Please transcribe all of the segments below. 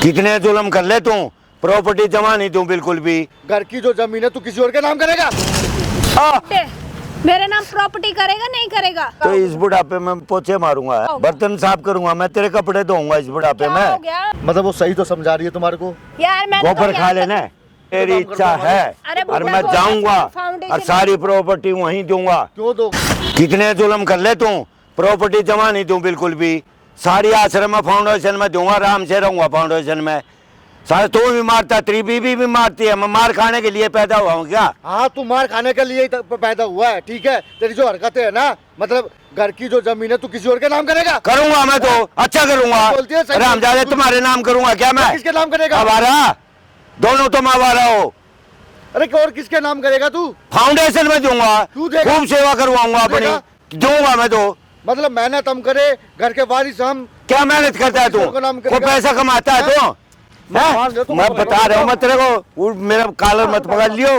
कितने जुल्म कर ले तू, प्रॉपर्टी जमा नहीं दूं बिल्कुल भी। घर की जो जमीन है तू किसी और के नाम करेगा? मेरे नाम प्रॉपर्टी करेगा नहीं करेगा? तो इस बुढ़ापे में पोछे मारूंगा, बर्तन साफ करूंगा, मैं तेरे कपड़े धोऊंगा इस बुढ़ापे क्या हो में। गया? मतलब वो सही तो समझा रही है तुम्हारे को? यार मैं गोबर खा लेना, तेरी इच्छा है अरे और बुढ़ा मैं को जाऊंगा फाउंडेशन और सारी प्रॉपर्टी वहीं दूंगा। क्यों दो? कितने जुल्म कर ले तू, प्रॉपर्टी जमा नहीं दूं बिल्कुल भी। सारी आश्रम में फाउंडेशन में दूंगा, आराम से रहूंगा फाउंडेशन में। सारे तू भी मारता, तेरी बीवी भी मारती है, मैं मार खाने के लिए पैदा हुआ हूँ क्या? हाँ तू मार खाने के लिए ही पैदा हुआ है, ठीक है। तेरी जो हरकतें है ना, मतलब घर की जो जमीन है तू किसी और के नाम करेगा? करूंगा मैं तो, अच्छा करूंगा। बोलती है सही। रामजादे तुम्हारे नाम करूंगा क्या मैं? किसके नाम करेगा? आवारा, दोनों तुम आवारा हो। अरे और किसके नाम करेगा तू? फाउंडेशन में दूंगा, तू देगा? खूब सेवा करवाऊंगा तू देगा? अपनी, दूंगा मैं तो। मतलब मेहनत हम करे, घर के वारिस हम। क्या मेहनत करता है तू? किसी और का नाम कोई करेगा? पैसा कमाता है तो? मान लो तो मैं बता रहा हूँ मैं तेरे को, मेरा कॉलर मत पकड़ लियो,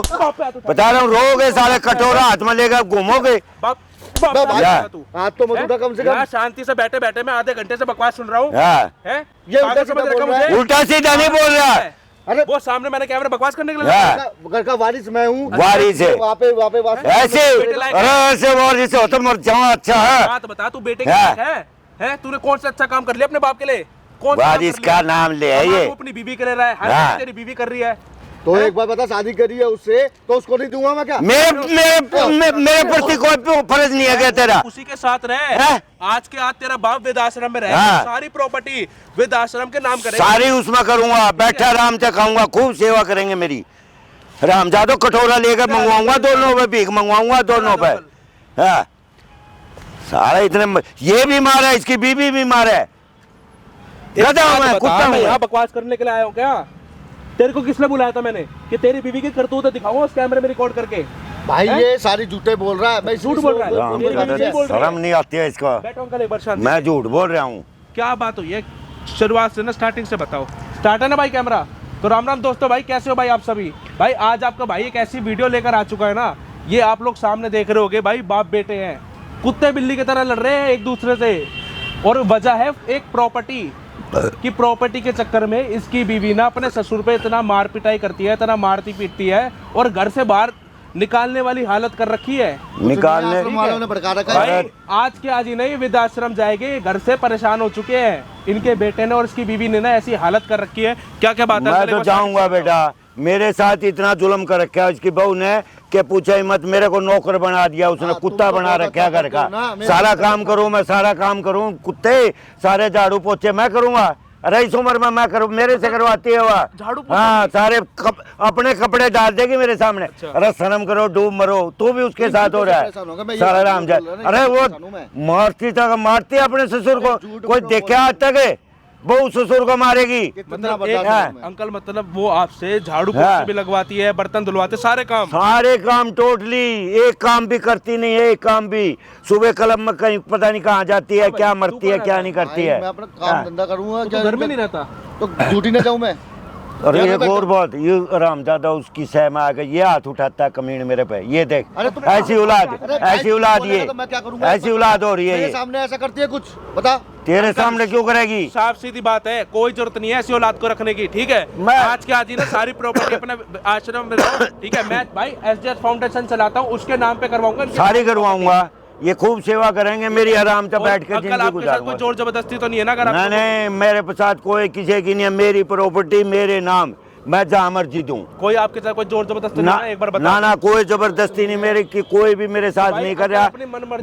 बता रहा हूँ। रोगे सारे कटोरा हाथ में लेकर घूमोगे। हाथ तो मत उठा कम से कम। शांति से बैठे बैठे मैं आधे घंटे से बकवास सुन रहा हूँ। हाँ। ये पागल समझ रखा मुझे? उल्टा सीधा नहीं बोल रहा। अरे वो सामने मैंने कैमरा बकवास करने के लिए हाँ। लगाया। घर का वारिस मैं हूँ। वारिस है। वहाँ पे ऐसे अरे ऐसे वारिस हो तो मर जाऊँ, अच्छा है। बात बता, तू बेटे के हाँ। लायक है? तूने कौन सा अच्छा काम कर लिया अपने बाप के लिए? कौन सा काम वारिस कर लिया? का नाम ले है ये। तू अपनी बीवी के ले रहा है, हर हाँ। चीज़ तेरी बीवी कर रही है। तो एक बार बता, शादी करी है उससे तो उसको नहीं दूंगा मैं क्या? मेरे प्रति कोई फर्ज नहीं है क्या तेरा? उसी के साथ रहे। हैं? आज के आज तेरा बाप वृद्धाश्रम में रहे, हाँ। सारी प्रॉपर्टी वृद्धाश्रम के नाम करेगा। सारी उसमें करूंगा, बैठा आराम से खाऊंगा, खूब सेवा करेंगे मेरी। रामजादो कटोरा लेकर मंगवाऊंगा दोनों पे, भीख मंगवाऊंगा दोनों पे। हाँ सारा इतने, ये भी मारा है, इसकी बीवी भी मारा है। गधा हूं मैं, कुत्ता हूं मैं मैं। यहाँ बकवास करने के लिए आया हूँ क्या? तेरे को किसने बुलाया था मैंने कि तेरी बीवी की करतूत दिखाऊंगा उस कैमरे में रिकॉर्ड करके? भाई हैं? ये सारी झूठे बोल रहा है। मैं झूठ बोल रहा है। राम मेरी जादे, बीवी नहीं बोल रही है। शर्म नहीं आती है इसका? बैठो अंकल एक बार शांति मैं से। झूठ बोल रहा हूँ? क्या बात हुई है? शुरुआत से ना, स्टार्टिंग से बताओ। स्टार्ट है ना भाई कैमरा? तो राम राम दोस्तों, भाई कैसे हो भाई आप सभी? भाई आज आपका भाई एक ऐसी वीडियो लेकर आ चुका है ना, ये आप लोग सामने देख रहे होगे। भाई बाप बेटे हैं, कुत्ते बिल्ली की तरह लड़ रहे हैं एक दूसरे से, और वजह है एक प्रॉपर्टी कि प्रॉपर्टी के चक्कर में इसकी बीवी ना अपने ससुर पे इतना मार पिटाई करती है, इतना मारती पीटती है, और घर से बाहर निकालने वाली हालत कर रखी है। निकालने आश्रम वालों ने भड़का रखा है। भाई आज के आज ही नहीं, वृद्धाश्रम जाएंगे, घर से परेशान हो चुके हैं इनके बेटे ने और इसकी बीवी ने ना, ऐसी हालत कर रखी है। क्या क्या बात है? मैं तो जाऊंगा बेटा, मेरे साथ इतना जुल्म कर रखा है उसकी बहू ने कि पूछा ही मत। मेरे को नौकर बना दिया उसने, कुत्ता बना रखा है घर का। सारा काम करूं मैं, सारा काम करूं, कुत्ते सारे झाड़ू पोछे मैं करूंगा। अरे इस उम्र में मैं करूं, मेरे से करवाती है वह। झाड़ू पोछा? हाँ सारे अपने कपड़े डाल देगी मेरे सामने। अरे शर्म करो, डूब मरो। तू भी उसके साथ हो रहा है सारा राम जाए। अरे वो मारती था, मारती है अपने ससुर को, कोई देखे आज तक? बहू ससुर को मारेगी। मतलब अंकल, मतलब वो आपसे झाड़ू पोछा भी लगवाती है, बर्तन धुलवाते, सारे काम? सारे काम टोटली, एक काम भी करती नहीं है। एक काम भी, सुबह कलम में कहीं पता नहीं कहाँ जाती है, क्या मरती है क्या नहीं करती है। मैं अपना काम धंधा करूंगा, तो घर में नहीं रहता तो ड्यूटी न जाऊं मैं? अरे एक और बात, ये रामजादा उसकी सह में आ गई, ये हाथ उठाता है कमीन मेरे पे। ये देख, ऐसी औलाद, ऐसी औलाद, ये ऐसी औलाद हो रही है। ये सामने ऐसा करती है कुछ, बता। तेरे सामने क्यों करेगी? साफ सीधी बात है, कोई जरूरत नहीं है ऐसी औलाद को रखने की, ठीक है? आज के आज ही ना सारी प्रॉपर्टी अपने आश्रम में रहो, ठीक है? मैं भाई एसडीएस फाउंडेशन चलाता हूँ, उसके नाम पे करवाऊंगा, सारी करवाऊंगा। ये खूब सेवा करेंगे मेरी, आराम से बैठ कर अंकल आपके साथ कोई जोर जबरदस्ती तो नहीं है ना? अगर नहीं नहीं, मेरे साथ कोई किसी की नहीं है। मेरी प्रॉपर्टी मेरे नाम, मैं जहाँ मर्जी दूं। कोई आपके साथ कोई जोर जबरदस्ती नहीं है? एक बार बता। ना कोई जबरदस्ती नहीं मेरे की, कोई भी मेरे साथ नहीं कर रहा।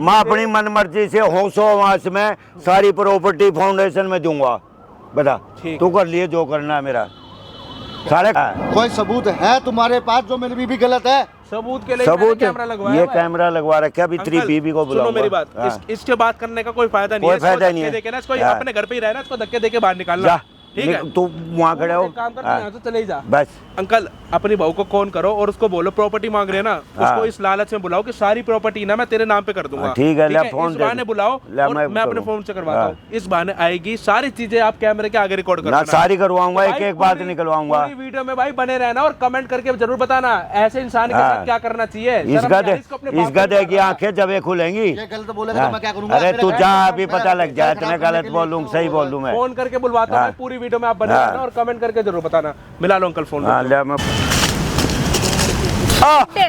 मैं अपनी मन मर्जी से होशो हवास में सारी प्रॉपर्टी फाउंडेशन में दूंगा। बता तू कर लिए जो करना है मेरा। सारे कोई सबूत है तुम्हारे पास जो मेरी बीवी गलत है? सबूत के लिए सबूत कैमरा लगवाया ये है। कैमरा लगवा रखा है। अभी तेरी बीवी को बुलाऊंगा। सुनो मेरी बात, इसके बात करने का कोई फायदा नहीं है। कोई फायदा नहीं है। देखे ना इसको, अपने घर पे ही रहना, इसको धक्के देके बाहर निकालना, ठीक है? तू वहाँ खड़े हो, काम कर, यहाँ से चले ही जा बस। अंकल अपनी बहू को फोन करो और उसको बोलो प्रॉपर्टी मांग रहे हैं ना, उसको इस लालच में बुलाओ कि सारी प्रॉपर्टी ना मैं तेरे नाम पे कर दूंगा। ठीक है, ले फोन इस बहाने बुलाओ और मैं अपने फोन से करवाता हूँ। इस बहाने आएगी, सारी चीजें आप कैमरे के आगे रिकॉर्ड ना, करना। सारी करवाऊंगा, एक एक बात निकलवाऊंगा। पूरी वीडियो में भाई बने रहना और कमेंट करके जरूर बताना ऐसे इंसान के साथ क्या करना चाहिए। इस गधे की आंखें जब ये खुलेंगी। ये गलत बोलेगा तो मैं क्या करूंगा? अरे तू जा, अभी पता लग जाए। इतना गलत बोलूं सही बोल दूं मैं। फोन करके बुलवाता हूँ पूरी वीडियो में आप बने हाँ। रहना और कमेंट करके जरूर बताना। मिला लो अंकल फोन। हाँ ले मैं दे,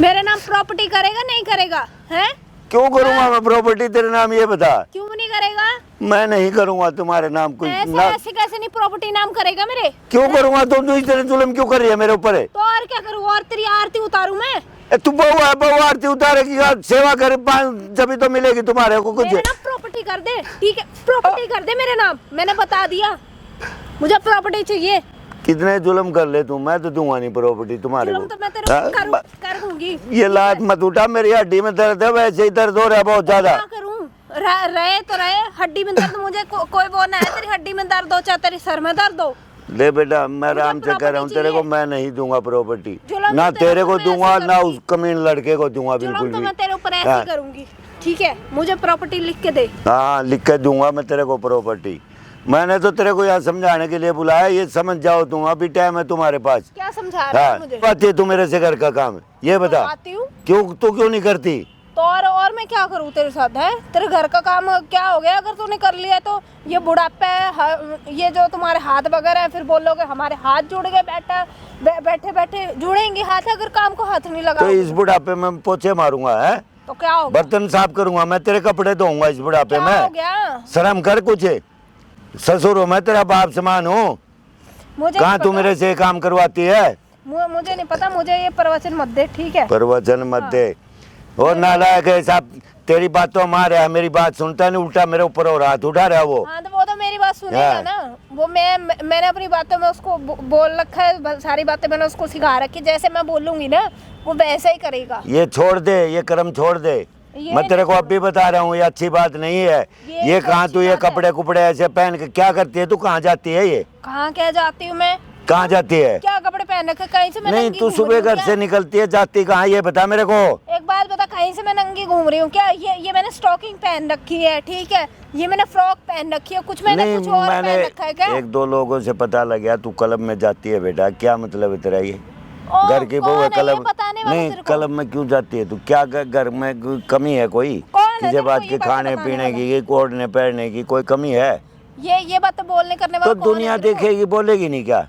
मेरे नाम प्रॉपर्टी करेगा नहीं करेगा है? क्यों करूंगा मैं प्रॉपर्टी तेरे नाम, ये बता। क्यों नहीं करेगा? मैं नहीं करूंगा तुम्हारे नाम कुछ ऐसे ना। ऐसे कैसे नहीं प्रॉपर्टी नाम करेगा मेरे? क्यों करूंगा? तुम तो इस तरह जुल्म क्यों कर रही है मेरे ऊपर है? तो और क्या करूँ? और तेरी आरती उतारूं मैं? तू बहू है, बहू आरती उतारेगी, सेवा करे जब तो मिलेगी तुम्हारे को कुछ। मेरे नाम प्रॉपर्टी कर दे, ठीक है? प्रॉपर्टी कर दे मेरे नाम, मैंने बता दिया, मुझे प्रॉपर्टी चाहिए। कितने जुल्म कर ले तू, मैं तो दूंगा नहीं प्रॉपर्टी तुम्हारे जुल्म को। तो मैं तेरे हाँ, को कर दूंगी। ये लात मत उठा, मेरी हड्डी में दर्द है, वैसे ही दर्द हो रहा है बहुत ज्यादा। क्या करूं? रहे तो रहे, हड्डी में दर्द मुझे कोई वो ना है तेरी हड्डी में दर्द हो चाहे तेरी सर में दर्द हो। ले बेटा, मैं आराम से कह रहा हूँ तेरे को, चाहिए। मैं नहीं दूंगा प्रॉपर्टी, जुल्म ना तो तेरे को मैं ऐसे दूंगा ना करूंगी। उस कमीन लड़के को दूंगा बिल्कुल जुल्म तो भी। मैं तेरे ऊपर ऐसे हाँ। ही करूंगी, ठीक है? मुझे प्रॉपर्टी लिख के दे। हाँ लिख के दूंगा मैं तेरे को प्रॉपर्टी। मैंने तो तेरे को यहाँ समझाने के लिए बुलाया, ये समझ जाओ तुम, अभी टाइम है तुम्हारे पास। क्या समझा रहा है हाँ मुझे? आती है तू मेरे से घर का काम है, ये बता। आती हूँ क्यों तू क्यों नहीं करती? तो और मैं क्या करूँ तेरे साथ है? तेरे घर का काम क्या हो गया अगर तूने कर लिया तो? ये बुढ़ापा है, ये जो तुम्हारे हाथ वगैरह है, फिर बोलोगे हमारे हाथ जुड़ गए, बैठे बैठे जुड़ेंगे हाथ अगर काम को हाथ नहीं लगा तो इस बुढ़ापे में पोछे मारूंगा है, तो क्या हो गया? बर्तन साफ करूंगा मैं, तेरे कपड़े धोऊंगा इस बुढ़ापे क्या हो में। गया? शर्म कर कुछ, ससुर हो मैं तेरा बाप समान हूँ, मुझे कहाँ नहीं तू पता। मेरे से काम करवाती है? मुझे नहीं पता, मुझे ये प्रवचन मत दे, ठीक है? प्रवचन मत दे। और नालायक है साहब, तेरी बात तो मारे है, मेरी बात सुनता नहीं, उल्टा मेरे ऊपर और हाथ उठा रहा है वो। हाँ तो वो तो मेरी बात सुनेगा हाँ। ना, वो मैंने अपनी बातों में उसको बोल रखा है, सारी बातें मैंने उसको सिखा रखी, जैसे मैं बोलूंगी ना वो वैसे ही करेगा। ये छोड़ दे, ये कर्म छोड़ दे, ये मैं तेरे को अब भी बता रहा हूँ, ये अच्छी बात नहीं है। ये कहाँ तू ये कपड़े कुपड़े ऐसे पहन के क्या करती है? तू कहाँ जाती है? ये कहाँ क्या जाती हूँ मैं? कहाँ जाती है? क्या कपड़े पहन रखे? कहीं से मैं नहीं नंगी तू घूम सुबह रही हूँ घर क्या? से निकलती है, जाती कहाँ ये बता मेरे को। एक बात बता, कहीं से मैं नंगी घूम रही हूँ क्या? ये मैंने स्टॉकिंग पहन रखी है, ठीक है? ये मैंने फ्रॉक पहन रखी है, कुछ मैंने नहीं कुछ और मैंने पहन रखा है क्या? एक दो लोगों से पता लग गया तू क्लब में जाती है बेटा, क्या मतलब है तेरा ये? ओ, घर की बहू है, कौन है ये क्लब बताने वाला नहीं, तेरे को? क्लब में क्यों जाती है तू? क्या घर में कोई कमी है कोई? कौन है किसी तेरे बात को ये की बात खाने बताने पीने वाला? की, ओढ़ने पहनने की कोई कमी है? ये बात बोलने करने वाला तो कौन है दुनिया तेरे को? देखेगी, बोलेगी नहीं क्या?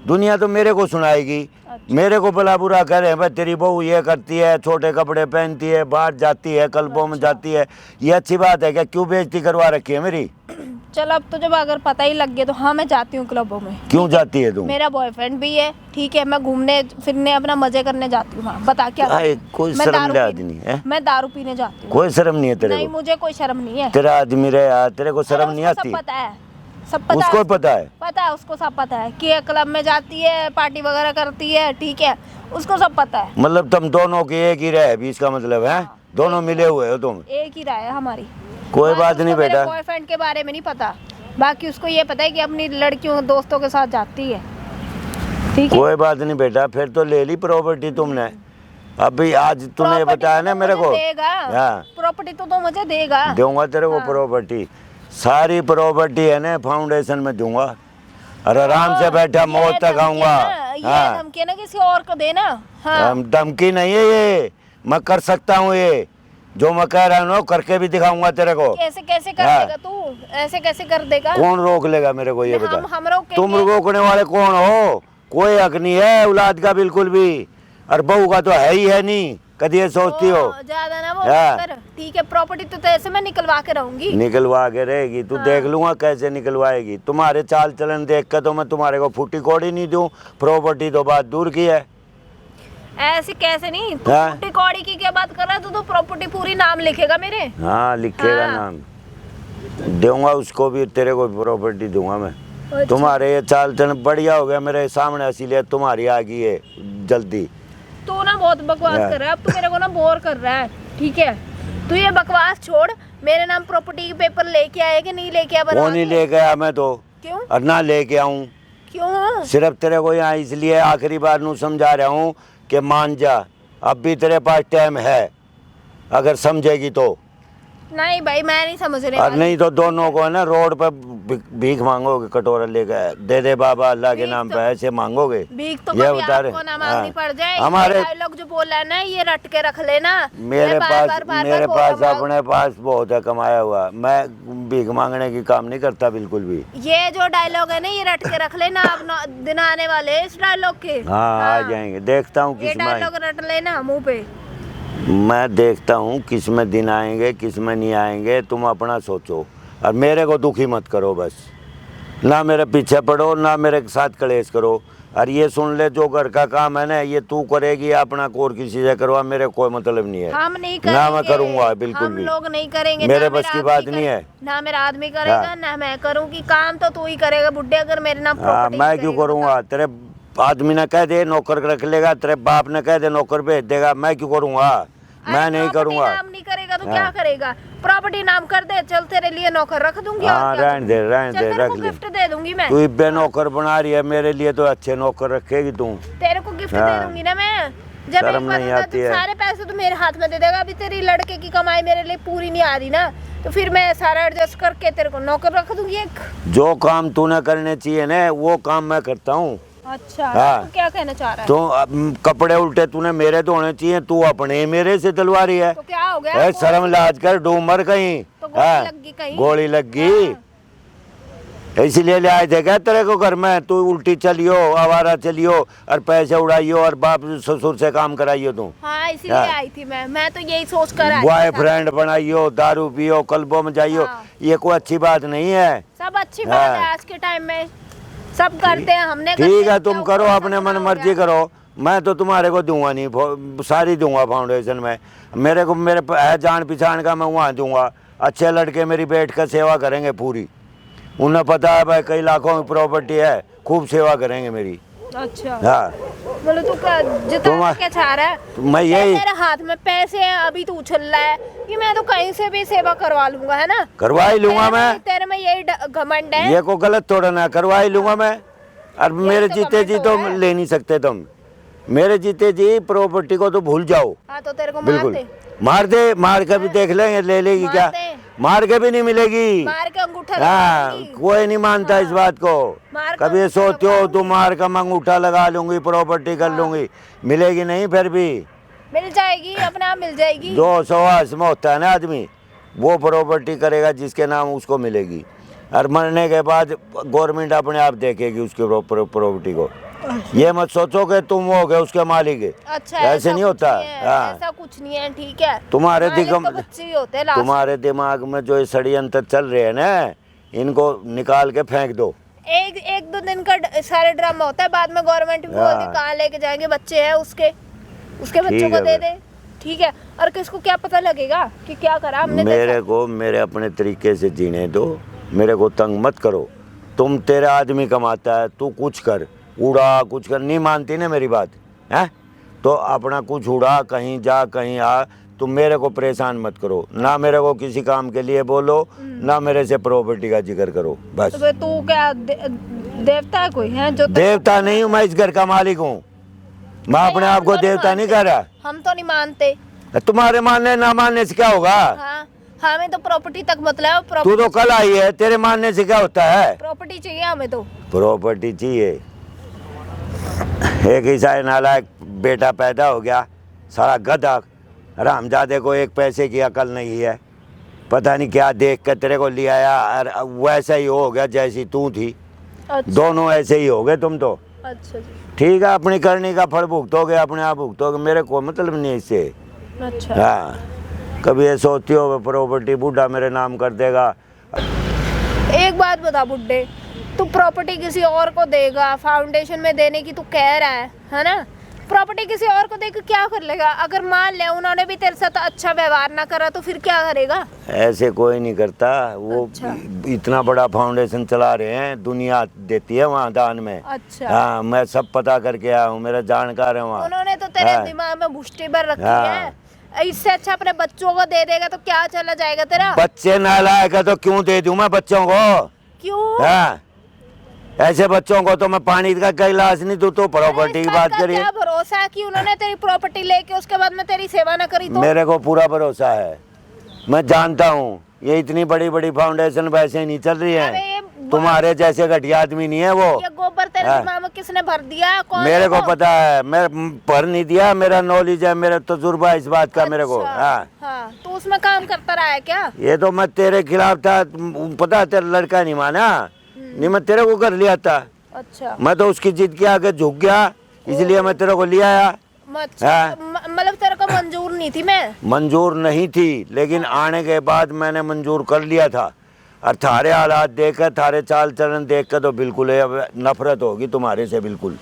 दुनिया तो मेरे को सुनाएगी, मेरे को भला बुरा करे भाई तेरी बहू ये करती है, छोटे कपड़े पहनती है, बाहर जाती है, क्लबों में जाती है, ये अच्छी बात है क्या? क्यों बेइज्जती करवा रखी है मेरी? चल अब तो जब अगर पता ही लग गया तो हाँ मैं जाती हूँ क्लबों में। क्यों जाती है तू? मेरा बॉयफ्रेंड भी है, ठीक है? मैं घूमने फिरने अपना मजे करने जाती हूँ। हाँ बता क्या? कोई मैं शर्म दारू लिहाज पीने- नहीं है? मैं दारू पीने जाती हूँ। कोई शर्म नहीं है तेरे नहीं को? मुझे कोई शर्म नहीं है। तेरा आदमी रहे यार, तेरे को शर्म अरे नहीं उसको आती? सब पता है, सब पता उसको है, पता है? पता है उसको सब पता है कि ये क्लब में जाती है, पार्टी वगैरह करती है, ठीक है? उसको सब पता है। मतलब तुम दोनों की एक ही रहे बीच का मतलब है? दोनों मिले हुए हो तुम? एक ही राय है हमारी। कोई बात नहीं बेटा। बॉयफ्रेंड के बारे में नहीं पता, बाकी उसको ये पता है कि अपनी लड़कियों दोस्तों के साथ जाती है, ठीक है? कोई बात नहीं बेटा, फिर तो ले ली प्रॉपर्टी तुमने। अभी आज तूने प्रॉपर्टी बताया तो ना मेरे को। देगा, हाँ प्रॉपर्टी तो मुझे देगा। दूंगा तेरे को हाँ। प्रॉपर्टी, सारी प्रॉपर्टी है ना फाउंडेशन में दूंगा, और आराम से बैठा ये मौत तक धमकी आऊंगा। है ना, ये हाँ धमकी है ना किसी और को देना। हाँ धमकी नहीं है ये, मैं कर सकता हूँ, ये जो मैं कह रहा हूँ ना करके भी दिखाऊंगा तेरे को। कैसे कैसे कर हाँ। देगा तू? ऐसे कैसे कर देगा? कौन रोक लेगा मेरे को ये बता? हम रोकेंगे। तुम रोकने वाले कौन हो? कोई हक नहीं है औलाद का बिल्कुल भी, और बहू का तो है ही है नहीं, कभी ये सोचती हो? ज्यादा ना वो हाँ। कर, ठीक है? प्रॉपर्टी तो ऐसे मैं निकलवा के रहूंगी। निकलवा के रहेगी तू, देख लूंगा कैसे निकलवाएगी। तुम्हारे चाल चलन देख के तो मैं तुम्हारे को फूटी कौड़ी नहीं दूं, प्रॉपर्टी तो बात दूर की है। ऐसे कैसे नहीं? तू हाँ। फुटी कौड़ी की क्या बात कर रहा है? तू तो प्रॉपर्टी पूरी नाम लिखेगा मेरे। हाँ लिखेगा हाँ। नाम, दूंगा उसको भी, तेरे को भी प्रॉपर्टी दूंगा मैं। अच्छा। तुम्हारे ये चाल चलन बढ़िया हो गया मेरे सामने, इसीलिए तुम्हारी आ गई है जल्दी। तू ना बहुत बकवास हाँ। कर रहा है, अब तू मेरे को ना बोर कर रहा है, ठीक है? तू ये बकवास छोड़, मेरे नाम प्रॉपर्टी के पेपर लेके आए कि नहीं लेके आया? वो बना नहीं के? लेके आया मैं तो, क्यों? और ना लेके आऊं। क्यों? सिर्फ तेरे को यहाँ इसलिए आखिरी बार नू समझा रहा हूँ कि मान जा, अब भी तेरे पास टाइम है, अगर समझेगी तो। नहीं भाई मैं नहीं समझने और वाली। नहीं तो दोनों को है ना रोड पर भीख मांगोगे, कटोरा लेकर दे दे बाबा अल्लाह के भीख नाम तो- पे, ऐसे मांगोगे? भीख तो ये कभी बता रहे- आपको ना मांगनी हाँ। पड़ जाए। हमारे लोग जो बोल रहे हैं ना ये रट के रख लेना। मेरे मैं पास बार-बार मेरे बोल पास रहा हूँ। अपने पास बहुत है कमाया हुआ, मैं भीख मांगने की काम नहीं करता बिल्कुल भी। ये जो डायलॉग है ना ये रट के रख लेना। अब दिन आने वाले हैं इस डायलॉग के। हाँ आ जाएंगे, देखता हूँ ये किस में डायलॉग रट लेना मुंह पे। मैं देखता हूँ किस में दिन आएंगे किस में नहीं आएंगे, तुम अपना सोचो और मेरे को दुखी मत करो बस। ना मेरे पीछे पड़ो ना मेरे साथ कलेश करो। और ये सुन ले जो घर का काम है ना ये तू करेगी अपना, कोर किसी से करवा, मेरे कोई मतलब नहीं है। हम नहीं करेंगे। ना मैं करूँगा बिल्कुल हम भी। लोग नहीं करेंगे। मेरे ना बस मेरा की आदमी बात नहीं है। ना मेरा आदमी करेगा हाँ। ना मैं करूँगी। काम तो तू ही करेगा बुड्ढे, अगर मेरे नाम हाँ प्रॉपर्टी मैं क्यों करूँगा? तेरे आदमी ने कह दे नौकर रख लेगा, तेरे बाप ने कह दे नौकर भेज देगा, मैं क्यों करूँगा? मैं नहीं करूँगा। नाम नहीं करेगा तो हाँ। क्या करेगा? प्रॉपर्टी नाम कर दे, चल तेरे लिए नौकर रख दूंगी। और हाँ क्या रहने दे करूँगी? चल तेरे रख को ले। गिफ्ट दे दूंगी मैं। तू इब्बे नौकर बना रही है मेरे लिए, तो अच्छे नौकर रखेगी तू। तेरे को गिफ्ट हाँ। दे दूंगी ना मैं। जब शर्म एक बार नहीं होगा आती तो है। सारे पैसे तो मेरे हाथ में दे देगा। अभी तेरी लड़के की कमाई मेरे लिए पूरी नहीं आ रही ना, तो फिर मैं सारा एडजस्ट करके तेरे को नौकर रख दूंगी एक। जो काम तूने करने चाहिए ना वो काम मैं करता हूँ। अच्छा हाँ। तू क्या कहना चाह रहा है? तो अब कपड़े उल्टे तूने मेरे धोने चाहिए, तू अपने मेरे से दिलवा रही है। तो क्या हो गया? ए, शर्म लाज कर, डूमर कहीं। तो गोली हाँ, लग गई कहीं? गोली लग गई। इसलिए ले आए थे क्या तेरे को घर में? तू उल्टी चलियो, आवारा चलियो और पैसे उड़ाइयो और बाप ससुर से काम कराइयो तू। हाँ इसीलिए हाँ। आई थी मैं तो यही सोच कर आई थी। बॉयफ्रेंड बनाइयो, दारू पियो, क्लबों में जाइयो, हाँ। ये कोई अच्छी बात नहीं है। सब अच्छी बात है हाँ। आज के टाइम में, सब करते हैं। हमने ठीक है तुम करो अपने मन मर्जी करो, मैं तो तुम्हारे को दूंगा नहीं, सारी दूंगा फाउंडेशन में। मेरे को मेरे है जान पहचान का, मैं वहाँ दूंगा। अच्छे लड़के मेरी बैठ कर सेवा करेंगे पूरी, उन्हें पता है भाई कई लाखों की प्रॉपर्टी है, खूब सेवा करेंगे मेरी। अच्छा हाँ बोलो तू जितना क्या चाह रहा है? मैं यही तेरे हाथ में पैसे हैं, अभी तू उछल रहा है कि मैं तो कहीं से भी सेवा करवा लूंगा, है ना? करवा ही लूंगा मैं। तेरे में यही घमंड है। ये को गलत थोड़ा ना, करवा ही लूंगा मैं। और मेरे तो जीते जी घमंड तो है। ले नहीं सकते तुम, मेरे जीते जी प्रॉपर्टी को तो भूल जाओ। हाँ तो तेरे को मार बिल्कुल दे, मार दे, मार के भी देख लेंगे ले लेगी मार क्या? दे। मार के भी नहीं मिलेगी। मार के अंगूठा लगा हाँ देगी। कोई नहीं मानता इस बात को। मार के कभी ये अंगूठा सोचते हो लगा तुम मार का अंगूठा लगा लूंगी प्रॉपर्टी कर लूंगी, मिलेगी नहीं फिर भी। मिल जाएगी, अपने आप मिल जाएगी। 200 में होता है ना आदमी, वो प्रॉपर्टी करेगा जिसके नाम उसको मिलेगी, और मरने के बाद गवर्नमेंट अपने आप देखेगी उसकी प्रॉपर्टी को। ये मत सोचो कि तुम हो गए उसके मालिक। अच्छा ऐसे नहीं कुछ होता। नहीं है, हाँ। ऐसा कुछ नहीं है, ठीक है। तुम्हारे मालिक दिगम तो बच्चे ही होते हैं लास्ट में। तुम्हारे दिमाग में जो ये षड्यंत्र चल रहे हैं ना, इनको निकाल के फेंक दो। एक दो दिन का सारे ड्रामा होता है, बाद में गवर्नमेंट भी बोलती है हाँ। कहाँ लेके जाएंगे, बच्चे हैं उसके बच्चों ठीक को है दे फिर। दे, ठीक है। और किसको क्या पता लगेगा कि क्या करा हमने? मेरे को मेरे अपने तरीके से जीने दो, मेरे को तंग मत करो। तुम तेरा आदमी कमाता है, तू कुछ कर, उड़ा कुछ कर, नहीं मानती ना मेरी बात है तो अपना कुछ उड़ा, कहीं जा कहीं आ, तुम मेरे को परेशान मत करो ना, मेरे को किसी काम के लिए बोलो ना, मेरे से प्रॉपर्टी का जिक्र करो बस। तो फिर तू क्या देवता है कोई है जो देवता नहीं हूँ मैं, इस घर का मालिक हूँ। मैं अपने आप को देवता नहीं कह रहा। हम तो नहीं मानते। तुम्हारे मानने ना मानने से क्या होगा? हाँ हमें तो प्रॉपर्टी तक मतलब तू तो कल आई है, तेरे मानने से क्या होता है? प्रॉपर्टी चाहिए हमें तो। प्रॉपर्टी चाहिए। एक ही सारे नालायक बेटा पैदा हो गया, सारा गधा, रामजादे को एक पैसे की अकल नहीं है, पता नहीं क्या देख कर तेरे को ले आया और वैसा ही हो गया जैसी तू थी। अच्छा दोनों ऐसे ही हो गए तुम तो। अच्छा जी। ठीक है अपनी करनी का फल भुगतोगे, अपने आप भुगतोगे, मेरे को मतलब नहीं है इससे। अच्छा हाँ कभी ये सोचती हो प्रॉपर्टी बूढ़ा मेरे नाम कर देगा? एक बात बता बुड्ढे, तू प्रॉपर्टी किसी और को देगा, फाउंडेशन में देने की तू कह रहा है ना? प्रॉपर्टी किसी और को देकर क्या कर लेगा? अगर मान ले उन्होंने भी तेरे साथ अच्छा व्यवहार ना करा तो फिर क्या करेगा? ऐसे कोई नहीं करता वो। अच्छा। इतना बड़ा फाउंडेशन चला रहे हैं, दुनिया देती है वहाँ दान में। अच्छा हाँ मैं सब पता करके आया हूँ, मेरा जानकार है वहाँ। उन्होंने तो तेरे हाँ। दिमाग में भुष्टी भर रखी हाँ। है। इससे अच्छा अपने बच्चों को दे देगा तो क्या चला जाएगा तेरा? बच्चे नालायक है तो क्यों दे दूं मैं बच्चों को? क्यों? हाँ ऐसे बच्चों को तो मैं पानी का गिलास नहीं दूं, तो प्रॉपर्टी की बात करिए। क्या भरोसा है कि उन्होंने तेरी प्रॉपर्टी लेके उसके बाद में तेरी सेवा ना करी तो? मेरे को पूरा भरोसा है। मैं जानता हूँ ये इतनी बड़ी बड़ी फाउंडेशन वैसे नहीं चल रही अरे है, ये तुम्हारे जैसे घटिया आदमी नहीं है वो। ये गोबर तेरे हाँ। दिमाग में किसने भर दिया? कौन मेरे को वो? पता है, मैं भर नहीं दिया, मेरा नॉलेज है, मेरा तजुर्बा इस बात का मेरे को। अच्छा, हाँ हाँ, तो उसमें काम करता रहा है क्या? ये तो मैं तेरे खिलाफ था, पता है, तेरा लड़का नहीं माना, नहीं मैं तेरे को कर लिया था। अच्छा, मैं तो उसकी जिद के आगे झुक गया, इसलिए मैं तेरे को ले आया। हाँ। मतलब तेरे को मंजूर नहीं थी मैं? मंजूर नहीं थी, लेकिन आने के बाद मैंने मंजूर कर लिया था। और थारे हालात देख कर, थारे चाल चलन देख कर तो बिल्कुल है, अब नफरत होगी तुम्हारे से, बिल्कुल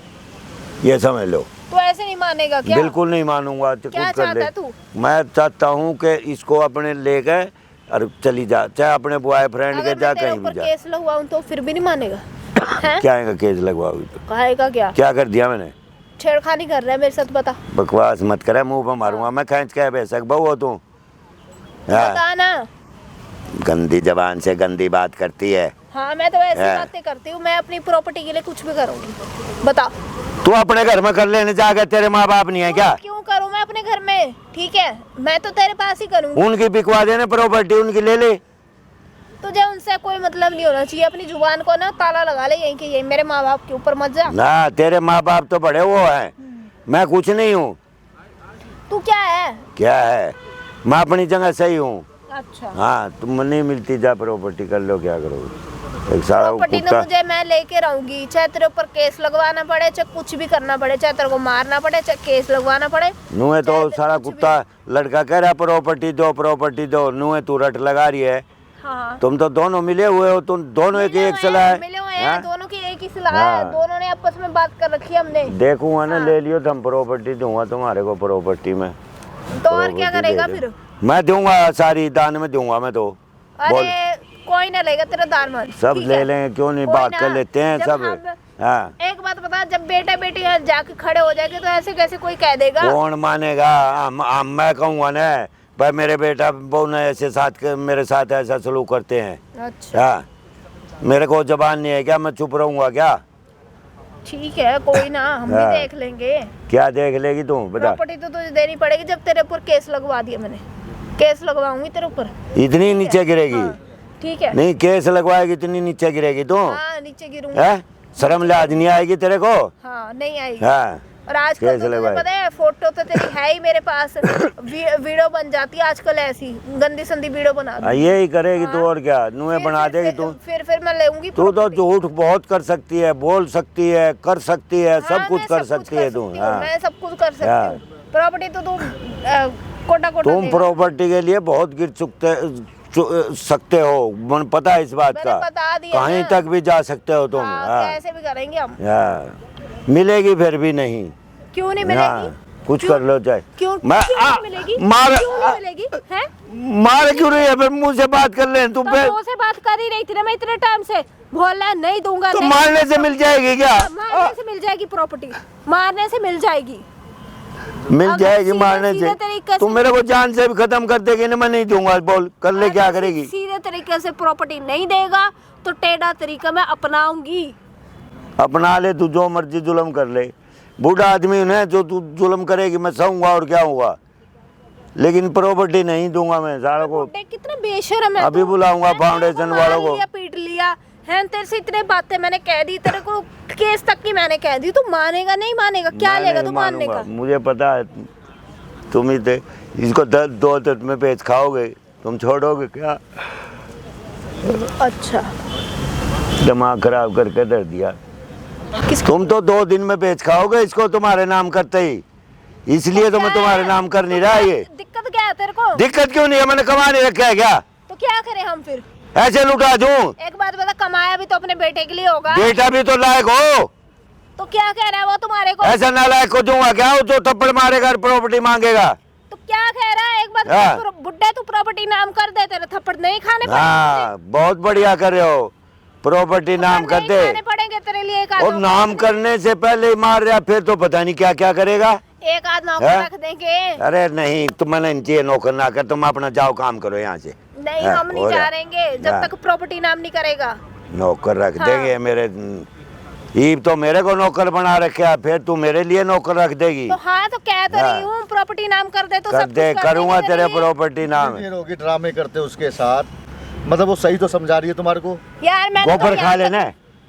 ये समझ लो। तो ऐसे नहीं मानेगा क्या? बिल्कुल नहीं मानूंगा। तो क्या कुछ कर चाहता ले। है तू? मैं चाहता हूँ कि इसको अपने ले गए और चली जा, चाहे अपने बॉयफ्रेंड के अगर जा, मैं तेरे कहीं भी ऊपर जा। केस लगवाऊं तो फिर भी नहीं मानेगा? हैं? क्या है केस लगवाओगी तो? कहेगा क्या? क्या कर दिया मैंने? छेड़खानी कर रहा है मेरे साथ, बता। बकवास मत करे, मुंह पे मारूंगा मैं, खींच के बेशक बहू हो तू। हाँ, बता ना। गंदी जबान से गंदी बात करती है। हाँ, मैं तो ऐसी हाँ। बातें करती हूँ, मैं अपनी प्रॉपर्टी के लिए कुछ भी करूँगी। बता। तू अपने घर में कर लेने जाके, तेरे माँ बाप नहीं है क्या? क्यों करूँ मैं अपने घर में? ठीक है, मैं तो तेरे पास ही करूँगी। उनकी बिकवा देने प्रॉपर्टी, उनकी ले ले। तुझे उनसे कोई मतलब नहीं होना चाहिए, अपनी जुबान को ना ताला लगा ले यहीं के यहीं, मेरे माँ बाप के ऊपर मत जा। ना, तेरे माँ बाप तो बड़े वो हैं, मैं कुछ नहीं हूँ। तू क्या है? क्या है, मैं अपनी जगह सही हूँ। अच्छा, हाँ, तुम नहीं मिलती, जा प्रॉपर्टी कर लो, क्या करोगे? एक सारा प्रॉपर्टी तो कुत्ता। मुझे मैं लेके रहूंगी, चाहे तेरे ऊपर केस लगवाना पड़े, चाहे कुछ भी करना पड़े, चाहे तेरे को मारना पड़े, चाहे केस लगवाना पड़े। नुए तो चाहे सारा कुछ भी। कुत्ता लड़का कह रहा प्रॉपर्टी दो प्रॉपर्टी दो, नुए तू रट लगा रही है। हाँ, तुम तो दोनों मिले हुए हो, तुम दोनों एक मिले एक हुए सलाह हैं, मिले हुए हैं, हाँ? दोनों की एक ही सलाह है, हाँ। दोनों ने आपस में बात कर रखी है हमने। देखूंगा ना, हाँ। ले लियो, तुम प्रॉपर्टी दूंगा तुम्हारे को, प्रॉपर्टी में। तो और क्या प्रॉपर्टी करेगा दे दो। फिर? मैं दूंगा, सारी दान में दूंगा मैं तो। बोल। अरे कोई ना लेगा तेरा दान, सब ठीक ले है? लेंगे, क्यों नहीं, कोई बात ना, कर लेते हैं जब सब। हम- हाँ, एक बात बता, जब बेटा बेटी यहाँ जाके खड़े हो जाएंगे तो ऐसे कैसे कोई कह देगा? कौन मानेगा? मैं कहूँगा ना भाई मेरे बेटा बहू ने ऐसे मेरे साथ ऐसा सलूक करते हैं। अच्छा, हाँ, मेरे को जबान नहीं है क्या, मैं चुप रहूंगा क्या? ठीक है, कोई ना, हम भी हाँ। देख लेंगे। क्या देख लेगी तू, बता। प्रॉपर्टी तो तुझे देनी पड़ेगी, जब तेरे ऊपर केस लगवा दिया मैंने, केस लगवाऊंगी तेरे ऊपर। इतनी नीचे गिरेगी? हाँ, ठीक है। नहीं, केस लगवाएगी इतनी नीचे गिरेगी तू? हाँ, नीचे गिरूंगी। है, शर्म लाज नहीं आएगी तेरे को? हाँ, नहीं आएगी। हाँ, और आजकल केस तो तुझे लगवाए। पता है, फोटो तो तेरी है ही मेरे पास। वीडियो बन जाती है आजकल, ऐसी गंदी संदी वीडियो बना दूँ। यही करेगी तू, और क्या नुए फिर- बना फिर- देगी तू? फिर मैं लेऊंगी तू तो property। झूठ बहुत कर सकती है, बोल सकती है, कर सकती है, हाँ, सब कुछ मैं कर सकती है तू। हूँ, हाँ, मैं सब कुछ कर सकती हाँ। हूँ। प्रॉपर्टी तो तुम कोटा कोटा तुम देगा। प्रॉपर्टी के लिए बहुत गिर सकते हो, मन पता है इस बात मैंने का। बता दिया कहीं ना। तक भी जा सकते हो तुम। हाँ, हाँ, कैसे भी करेंगे हम। हाँ, मिलेगी फिर भी नहीं। क्यों नहीं हाँ, मिलेगी? कुछ क्यों- कर लो चाहे। क्यों मैं क्यों नहीं मिलेगी? मार क्यों नहीं मिलेगी? हैं? मार क्यों रही है फिर? मुंह से बात कर ले तुम तो पे। मुंह से बात कर ही रही थी ना मैं इतने टाइम से, बोल रहा है नहीं दूंगा। तो नहीं मारने दूंगा। से मिल जाएगी क्या? मारने से मिल जाएगी प्रॉपर्टी, मारने से मिल जाएगी। मिल अगर जाएगी सीधे- मारने सीधे से। तरीके से- तुम मेरे को जान से भी खत्म कर देगी ना, मैं नहीं दूंगा। बोल कर ले, क्या अगर करेगी? सीधे तरीके से प्रॉपर्टी नहीं देगा तो टेढ़ा तरीका मैं अपनाऊंगी। अपना ले तू, जो मर्जी जुल्म कर ले। बूढ़ा आदमी है, जो तू जुल्म करेगी मैं सहूंगा, और क्या होगा। लेकिन प्रॉपर्टी नहीं दूंगा मैं सारा को। बेटे कितना बेशर्म है अभी तू। बुलाऊंगा मैंने फाउंडेशन तेरे को वालों मार को। लिया, पीट लिया है, तेरे से इतने बातें मैंने कह दी, तेरे को केस तक की मैंने कह दी, तू मानेगा नहीं मानेगा? क्या मैं लेगा नहीं तू मानने मानूंगा, का? मुझे पता है तुम ही थे। इसको 2 तट में पेच खाओगे, तुम छोड़ोगे क्या? अच्छा, दिमाग खराब करके धर दिया। किसको? तुम तो 2 दिन में बेच खाओगे इसको, तुम्हारे नाम करते ही। इसलिए तो मैं तुम्हारे नाम कर नहीं रहा। ये दिक्कत क्या है तेरे को? दिक्कत क्यों नहीं है? मैंने कमा नहीं रखा है क्या? तो क्या करें हम फिर? ऐसे लुटा दूं? एक बात बता, कमाया भी तो अपने बेटे के लिए होगा। बेटा भी तो लायक हो। तो क्या कह रहा है वो तुम्हारे को? ऐसा नालायक को दूंगा क्या? वो तो थप्पड़ मारेगा और प्रॉपर्टी मांगेगा। तो क्या कह रहा है? एक बात हाँ। बता, बुड्ढे तू प्रॉपर्टी नाम कर दे, तेरे थप्पड़ नहीं खाने हाँ, बहुत बढ़िया कर रहे हो। प्रॉपर्टी नाम कर दे। खाने पड़ेंगे तेरे लिए। एक और आध नाम करने से पहले ही मार रहा, फिर तो पता नहीं क्या क्या करेगा। एक आध नौकर हाँ? रख देंगे। अरे नहीं, तुम मैंने चाहिए नौकर ना कर, तुम अपना जाओ काम करो यहाँ से। नहीं, हाँ, हम नहीं हो जा रहा। रहेंगे जब हाँ। तक प्रॉपर्टी नाम नहीं करेगा। नौकर रख हाँ। देंगे मेरे। ईब तो मेरे को नौकर बना रखा, फिर तू मेरे लिए नौकर रख देगी? तो हाँ तो कह तो रही हूँ प्रॉपर्टी नाम कर दे तो कर सब दे, कुछ कर करूंगा देगी तेरे तेरे लिए। प्रॉपर्टी नाम। ये रोगी ड्रामे करते उसके साथ, मतलब वो सही तो समझा रही है तुम्हारे को। यार मैंने तो गोबर खा यहाँ लेना,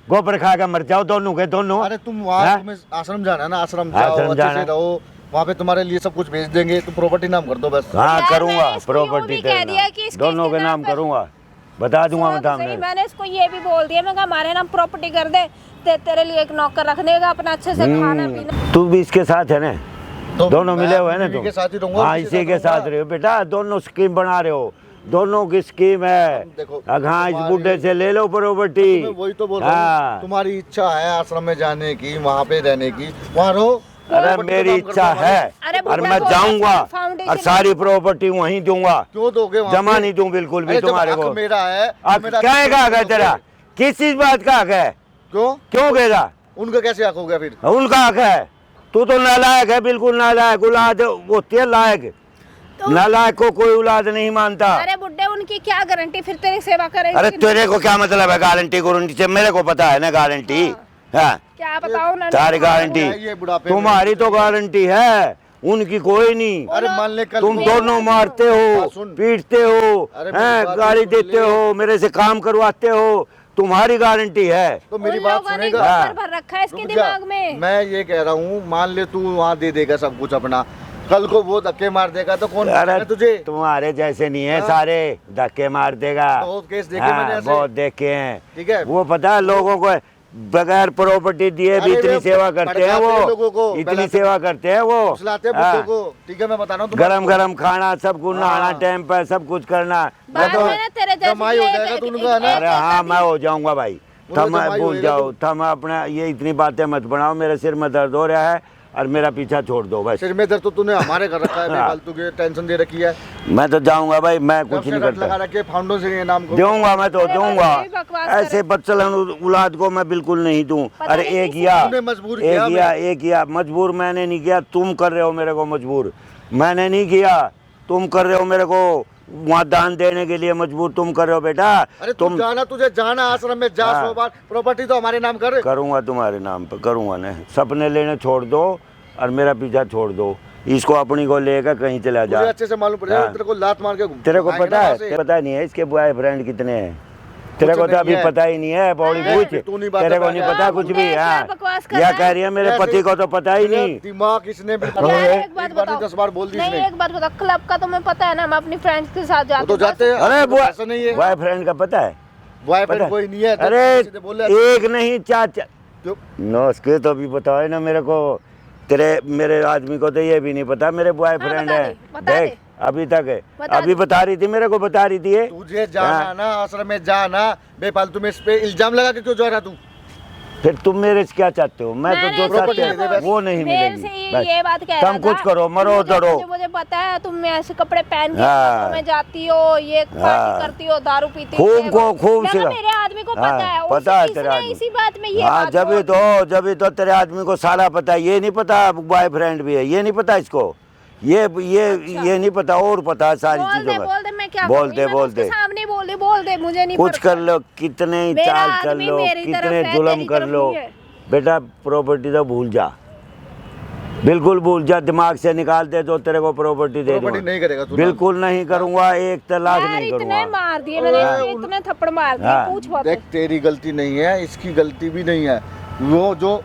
गोबर खा के मर जाओ दोनों के दोनों। अरे तुम वहाँ हाँ? तुम्हें आश्रम जाना है ना, आश्रम जाओ, आश्रम अच्छे जाना से है। रहो, वहाँ पे तुम्हारे लिए सब कुछ भेज देंगे, तुम प्रॉपर्टी नाम कर दो बस। हाँ यार, करूंगा मैंने इसको यूं प्रॉपर्टी भी तेरे कह दिया नाम, कि इसके दोनों के नाम पे- करूंगा, बता दूंगा मैं सुनो तो सही, सामने। मैंने इसको ये भी बोल दिया, मैं कहा हमारे नाम प्रॉपर्टी कर दे, तेरे लिए एक नौकर रखने का, अपना अच्छे से खाना पीना। तू भी इसके साथ है ना, तो दोनों मिले हुए हैं ना बीवी तुम? के साथ ही रहूंगा, हाँ इसी के इसी के साथ साथ रहे हो बेटा, दोनों स्कीम बना रहे हो, दोनों की स्कीम है। देखो, हाँ इस तुम्हारी- बुढ़े से ले लो प्रॉपर्टी। मैं वही तो बोल रहा हूँ, हाँ तुम्हारी इच्छा है आश्रम में जाने की, वहाँ पे रहने की, वहाँ रहो। अरे प्रॉपर्टी मेरी का काम कर इच्छा दो है अरे और बुढ़ा मैं को जाऊंगा फाउंडेशन और सारी प्रॉपर्टी वहीं दूंगा, क्यों दोगे वहाँ जमा पे? नहीं दूं बिल्कुल भी अरे जब तुम्हारे हक को। मेरा है तो मेरा क्या है का तेरा, किस चीज बात का हक है? क्यों क्यों कहेगा? उनका कैसे हक हो गया फिर? उनका हक है, तू तो नालायक है, बिल्कुल नालायक, औलाद होती है लायक, नालायक को कोई औलाद नहीं मानता। अरे बुड्ढे उनकी क्या गारंटी फिर तेरी सेवा करेगी? अरे तेरे को क्या मतलब है गारंटी गारंटी से? मेरे को पता है ना गारंटी है, क्या बताओ ना सारी ये गारंटी बुढ़ापे में- तुम्हारी तो गारंटी है, उनकी कोई नहीं। अरे मान ले कल तुम को- दोनों मारते हो, बात सुन। पीटते हो, अरे मेरी हैं, बात गाली सुन देते ले। हो, मेरे से काम करवाते हो, तुम्हारी गारंटी है। तो मेरी उन बात लोगों ने सुनेगा? गोबर भर रखा है इसके रुक जा। दिमाग में। मैं ये कह रहा हूँ, मान ले तू वहाँ दे देगा सब कुछ अपना, कल को वो धक्के मार देगा तो कौन अरे है तुझे? तुम्हारे जैसे नहीं है हाँ? सारे, धक्के मार देगा। बहुत केस देखे हाँ, मैंने ऐसे। बहुत देखे हैं, ठीक है। वो पता है लोगों को बगैर प्रॉपर्टी दिए भी अरे इतनी वे सेवा करते हैं भड़काते हैं लोगों वो, को, इतनी बहलाते- सेवा करते हैं वो। फुसलाते हैं हाँ, बच्चों को, ठीक है मैं बता रहा हूँ गरम गरम खाना, सब कुछ नहाना हाँ। टाइम पर, सब कुछ करना। बाद तो में ना तेरे जैसे कमाई हो एक- जाएगा एक- तो एक- उनका ना। एक- अरे हाँ मैं हो जाऊंगा भाई, वो थम जमाई भूल होएगा जाओ, थम अपना ये इतनी बातें मत बनाओ, मेरे सिर में दर्द हो रहा है और मेरा पीछा छोड़ दो बस। सिर में दर्द तो तूने हमारे घर रखा है, हाँ। फालतू की टेंशन दे रखी है। मैं तो जाऊंगा भाई, मैं जब कुछ से नहीं रट लगा करता, रखे फाउंडो से ये नाम को। दूंगा मैं तो अरे दूंगा, भाई, बकवास करे। ऐसे बदचलन औलाद को मैं बिल्कुल नहीं दूं। पता अरे नहीं एक किसी या तूने मजबूर किया एक किया मजबूर मैंने नहीं किया, तुम कर रहे हो मेरे को मजबूर, मैंने नहीं किया, तुम कर रहे हो मेरे को वहाँ दान देने के लिए मजबूर, तुम कर रहे हो बेटा। अरे तुम जाना, तुझे जाना आश्रम में जा, हाँ। 100 बार प्रॉपर्टी तो हमारे नाम कर। करूँगा तुम्हारे नाम पर, करूँगा ना, सपने लेने छोड़ दो और मेरा पीछा छोड़ दो, इसको अपनी को लेकर कहीं चला जा। मुझे अच्छे से मालूम पड़ जाएगा, हाँ। तेरे को लात मार के तेरे को भगाएंगे पता ना है, वहाँ से। पता नहीं है इसके बॉयफ्रेंड कितने हैं? तेरे कुछ को तो नहीं अभी है। पता ही नहीं है, बॉडी अरे, पूछ, तू नहीं बात तेरे को बता नहीं रहा। पता कुछ भी। क्या हाँ बकवास कर क्या रहा है? कह रही है, मेरे ऐसे- पति को तो पता ही तेरे नहीं। दिमाग इसने भी अरे, यार, एक बात एक बार बताओ। नहीं 10 बार बोल दी नहीं इसने। एक बात बताओ, क्लब का तुम्हें पता है ना, मैं अपनी फ्रेंड्स के साथ वो जाती तो हूँ, जाते हैं। अरे तो ऐसा नहीं है, बॉयफ्रेंड का पता है? बॉयफ्रेंड पता कोई नहीं है। तो अरे सीधे बोल रहे एक नहीं चार चार चुप। नो उसके तो अभी बताओ ना मेरे को, तेरे मेरे आदमी को तो ये भी नहीं पता मेरे बॉयफ्रेंड बता है। दे, बता देख दे। अभी तक है, बता अभी दे। बता रही थी मेरे को, बता रही थी ये। तुझे जाना हाँ। ना आश्रम में, जाना बेफालतू में इस पे इल्जाम लगा के क्यों जा रहा तू? फिर तुम मेरे से क्या चाहते हो? मैं तो मैंने जो प्रॉपर्टी चाहते दे दे हैं बस। वो नहीं मेरे मिलेगी। से बस। ये बात कह रहा तुम कुछ था, करो, मरो मुझे- दरो। मुझे पता है तुम ऐसे कपड़े पहन के हाँ। क्लबों में जाती हो, ये हाँ। पार्टी करती हो, दारू पीती खूब ये को वो। खूब मैं सिखा। कहा, मेरे आदमी को हाँ, पता है, पता है उसने तेरे आदमी। इसी बात में ये हाँ बात जब तो तेरे आदमी को सारा पता है, ये नहीं पता बॉयफ्रेंड भी है, ये नहीं पता इसको, ये नहीं पता, और पता है सारी चीजों का। बोल दे, मैं क्या बोल करूँ? दे, मैं तो बोल उसके दे। सामने बोल दे, मुझे नहीं कुछ फर्क कर लो, कितने ही मेरा चाल चल आदमी लो, मेरी तरफ कितने है, जुल्म तेरी कर तरफ लो, नहीं है। बेटा प्रॉपर्टी तो भूल जा, बिल्कुल भूल जा, दिमाग से निकाल दे तो तेरे को प्रॉपर्टी दे प्रॉपर्टी दूंगा। नहीं करेगा तू? बिल्कुल नहीं करूंगा, एक तलाक यार नहीं इतने करूंगा। मार दिए मैंने, हाँ। इतने थप्पड़ मार दिए, हाँ। पूछ मत। देख तेरी गलती नहीं है, इसकी गलती भी नहीं है, वो जो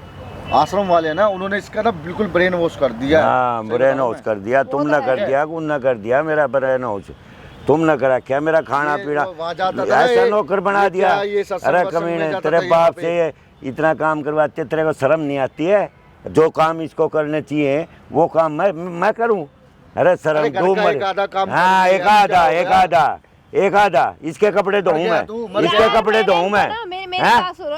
आश्रम वाले हैं ना, उन्होंने इसका ना बिल्कुल ब्रेन वॉश कर दिया। हाँ सही ब्रेन बताऊं वॉश मैं? कर दिया, तुम वो ना तो कर है। दिया, उन ना कर दिया, मेरा ब्रेन वॉश तुम ना करा, क्या मेरा खाना ये पीना जो वहाँ जाता था ऐसा ये- नौकर बना ये दिया। क्या, ये सत्संग अरे वत्संग में कमीने, जाता तेरे था यहाँ बाप पे। से ये इतना काम करवाते, तेरे को शर्म नहीं आती है? जो काम इसको करने चाहिए वो काम मैं करूं? अरे शर्म अरे घर दो का एक आधा काम हाँ कर एक लिया, क्या हो गया? एक आधा इसके कपड़े धोऊं गया मैं, तू, मर इसके गया। कपड़े धोऊं मैं। मेरे हाँ? पास सुनो,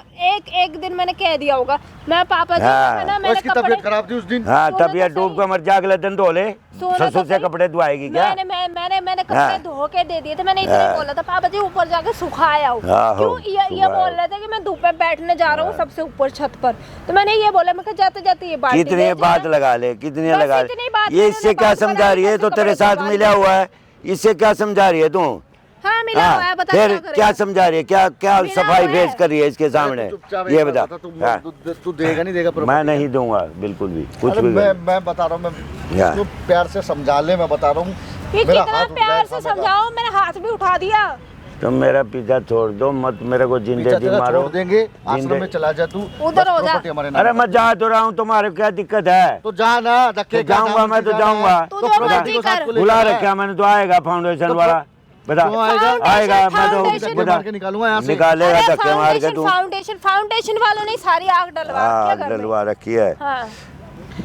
एक दिन मैंने कह दिया होगा, मैं पापा जी हाँ। है ना, और मैंने इसकी कपड़े तबीयत खराब थी उस दिन। हाँ सोना तो तबीयत डूब सही। कर मर जा, अगले दिन धो ले, सोना तो ससुर से सही। कपड़े धुआएगी क्या? मैंने कपड़े हाँ। धो के दे दिए थे, मैंने इतना हाँ। बोला था पापा जी ऊपर जाके सुखाया हो। हाँ, क्यों हो, ये सुखाया बोल रहे थे कि मैं धूप में बैठने जा रहा हूँ सबसे ऊपर छत पर, तो मैंने ये बोला, मैं जाते जाते ये बात कितनी बात लगा ले, कितनी बस लगा इतनी बात ले, ये मैंने इससे क्या बात समझा बनाई, रही है? तो कैसे तेरे कपड़े साथ धुलवा मिला लिए? हुआ है, इससे क्या समझा रही है तू? हाँ, मिला हुआ है, बता फिर क्या करेगा? क्या समझा रही है, क्या क्या मिला सफाई हुआ है। भेज कर रही है इसके सामने, चुपचाप ये एक बता। बात तू हाँ, तू देगा नहीं देगा मैं property? नहीं दूंगा बिल्कुल भी, कुछ अरे भी कर। मैं बता रहा हूँ, मैं क्या? इसको प्यार से समझा ले, मैं बता रहा हूँ। ये मेरा कितना हाथ उठ प्यार जाएगा, से मैं समझाओ, मैंने हाथ भी उठा दिया। तुम मेरा पीछा छोड़ दो मत, मेरे को जिंदे पीछा दी तेरा मारो। छोड़ देंगे, आश्रम जिंदे- में चला जा तू, उधर बस हो जा। property हमारे नाम अरे कर। मैं जा तो रहा हूँ, तुम्हारे क्या दिक्कत है? तो जा ना, धक्के तो क्या जाऊंगा, काम मैं तो की जाना है? जाऊंगा। तू तो जो property मर्जी को साथ कर। को ले बुला जाना है। रखा मैंने, तो आएगा फाउंडेशन तो वाला, बता। क्यों आएगा? आएगा, मैं फाउंडेशन तो धक्के मार के निकालूंगा यहाँ से। निकालेगा अरे धक्के मार के तू। फाउंडेशन वालों ने सारी आग डलवा हाँ, क्या कर रहे? डलवा रखी है। हाँ,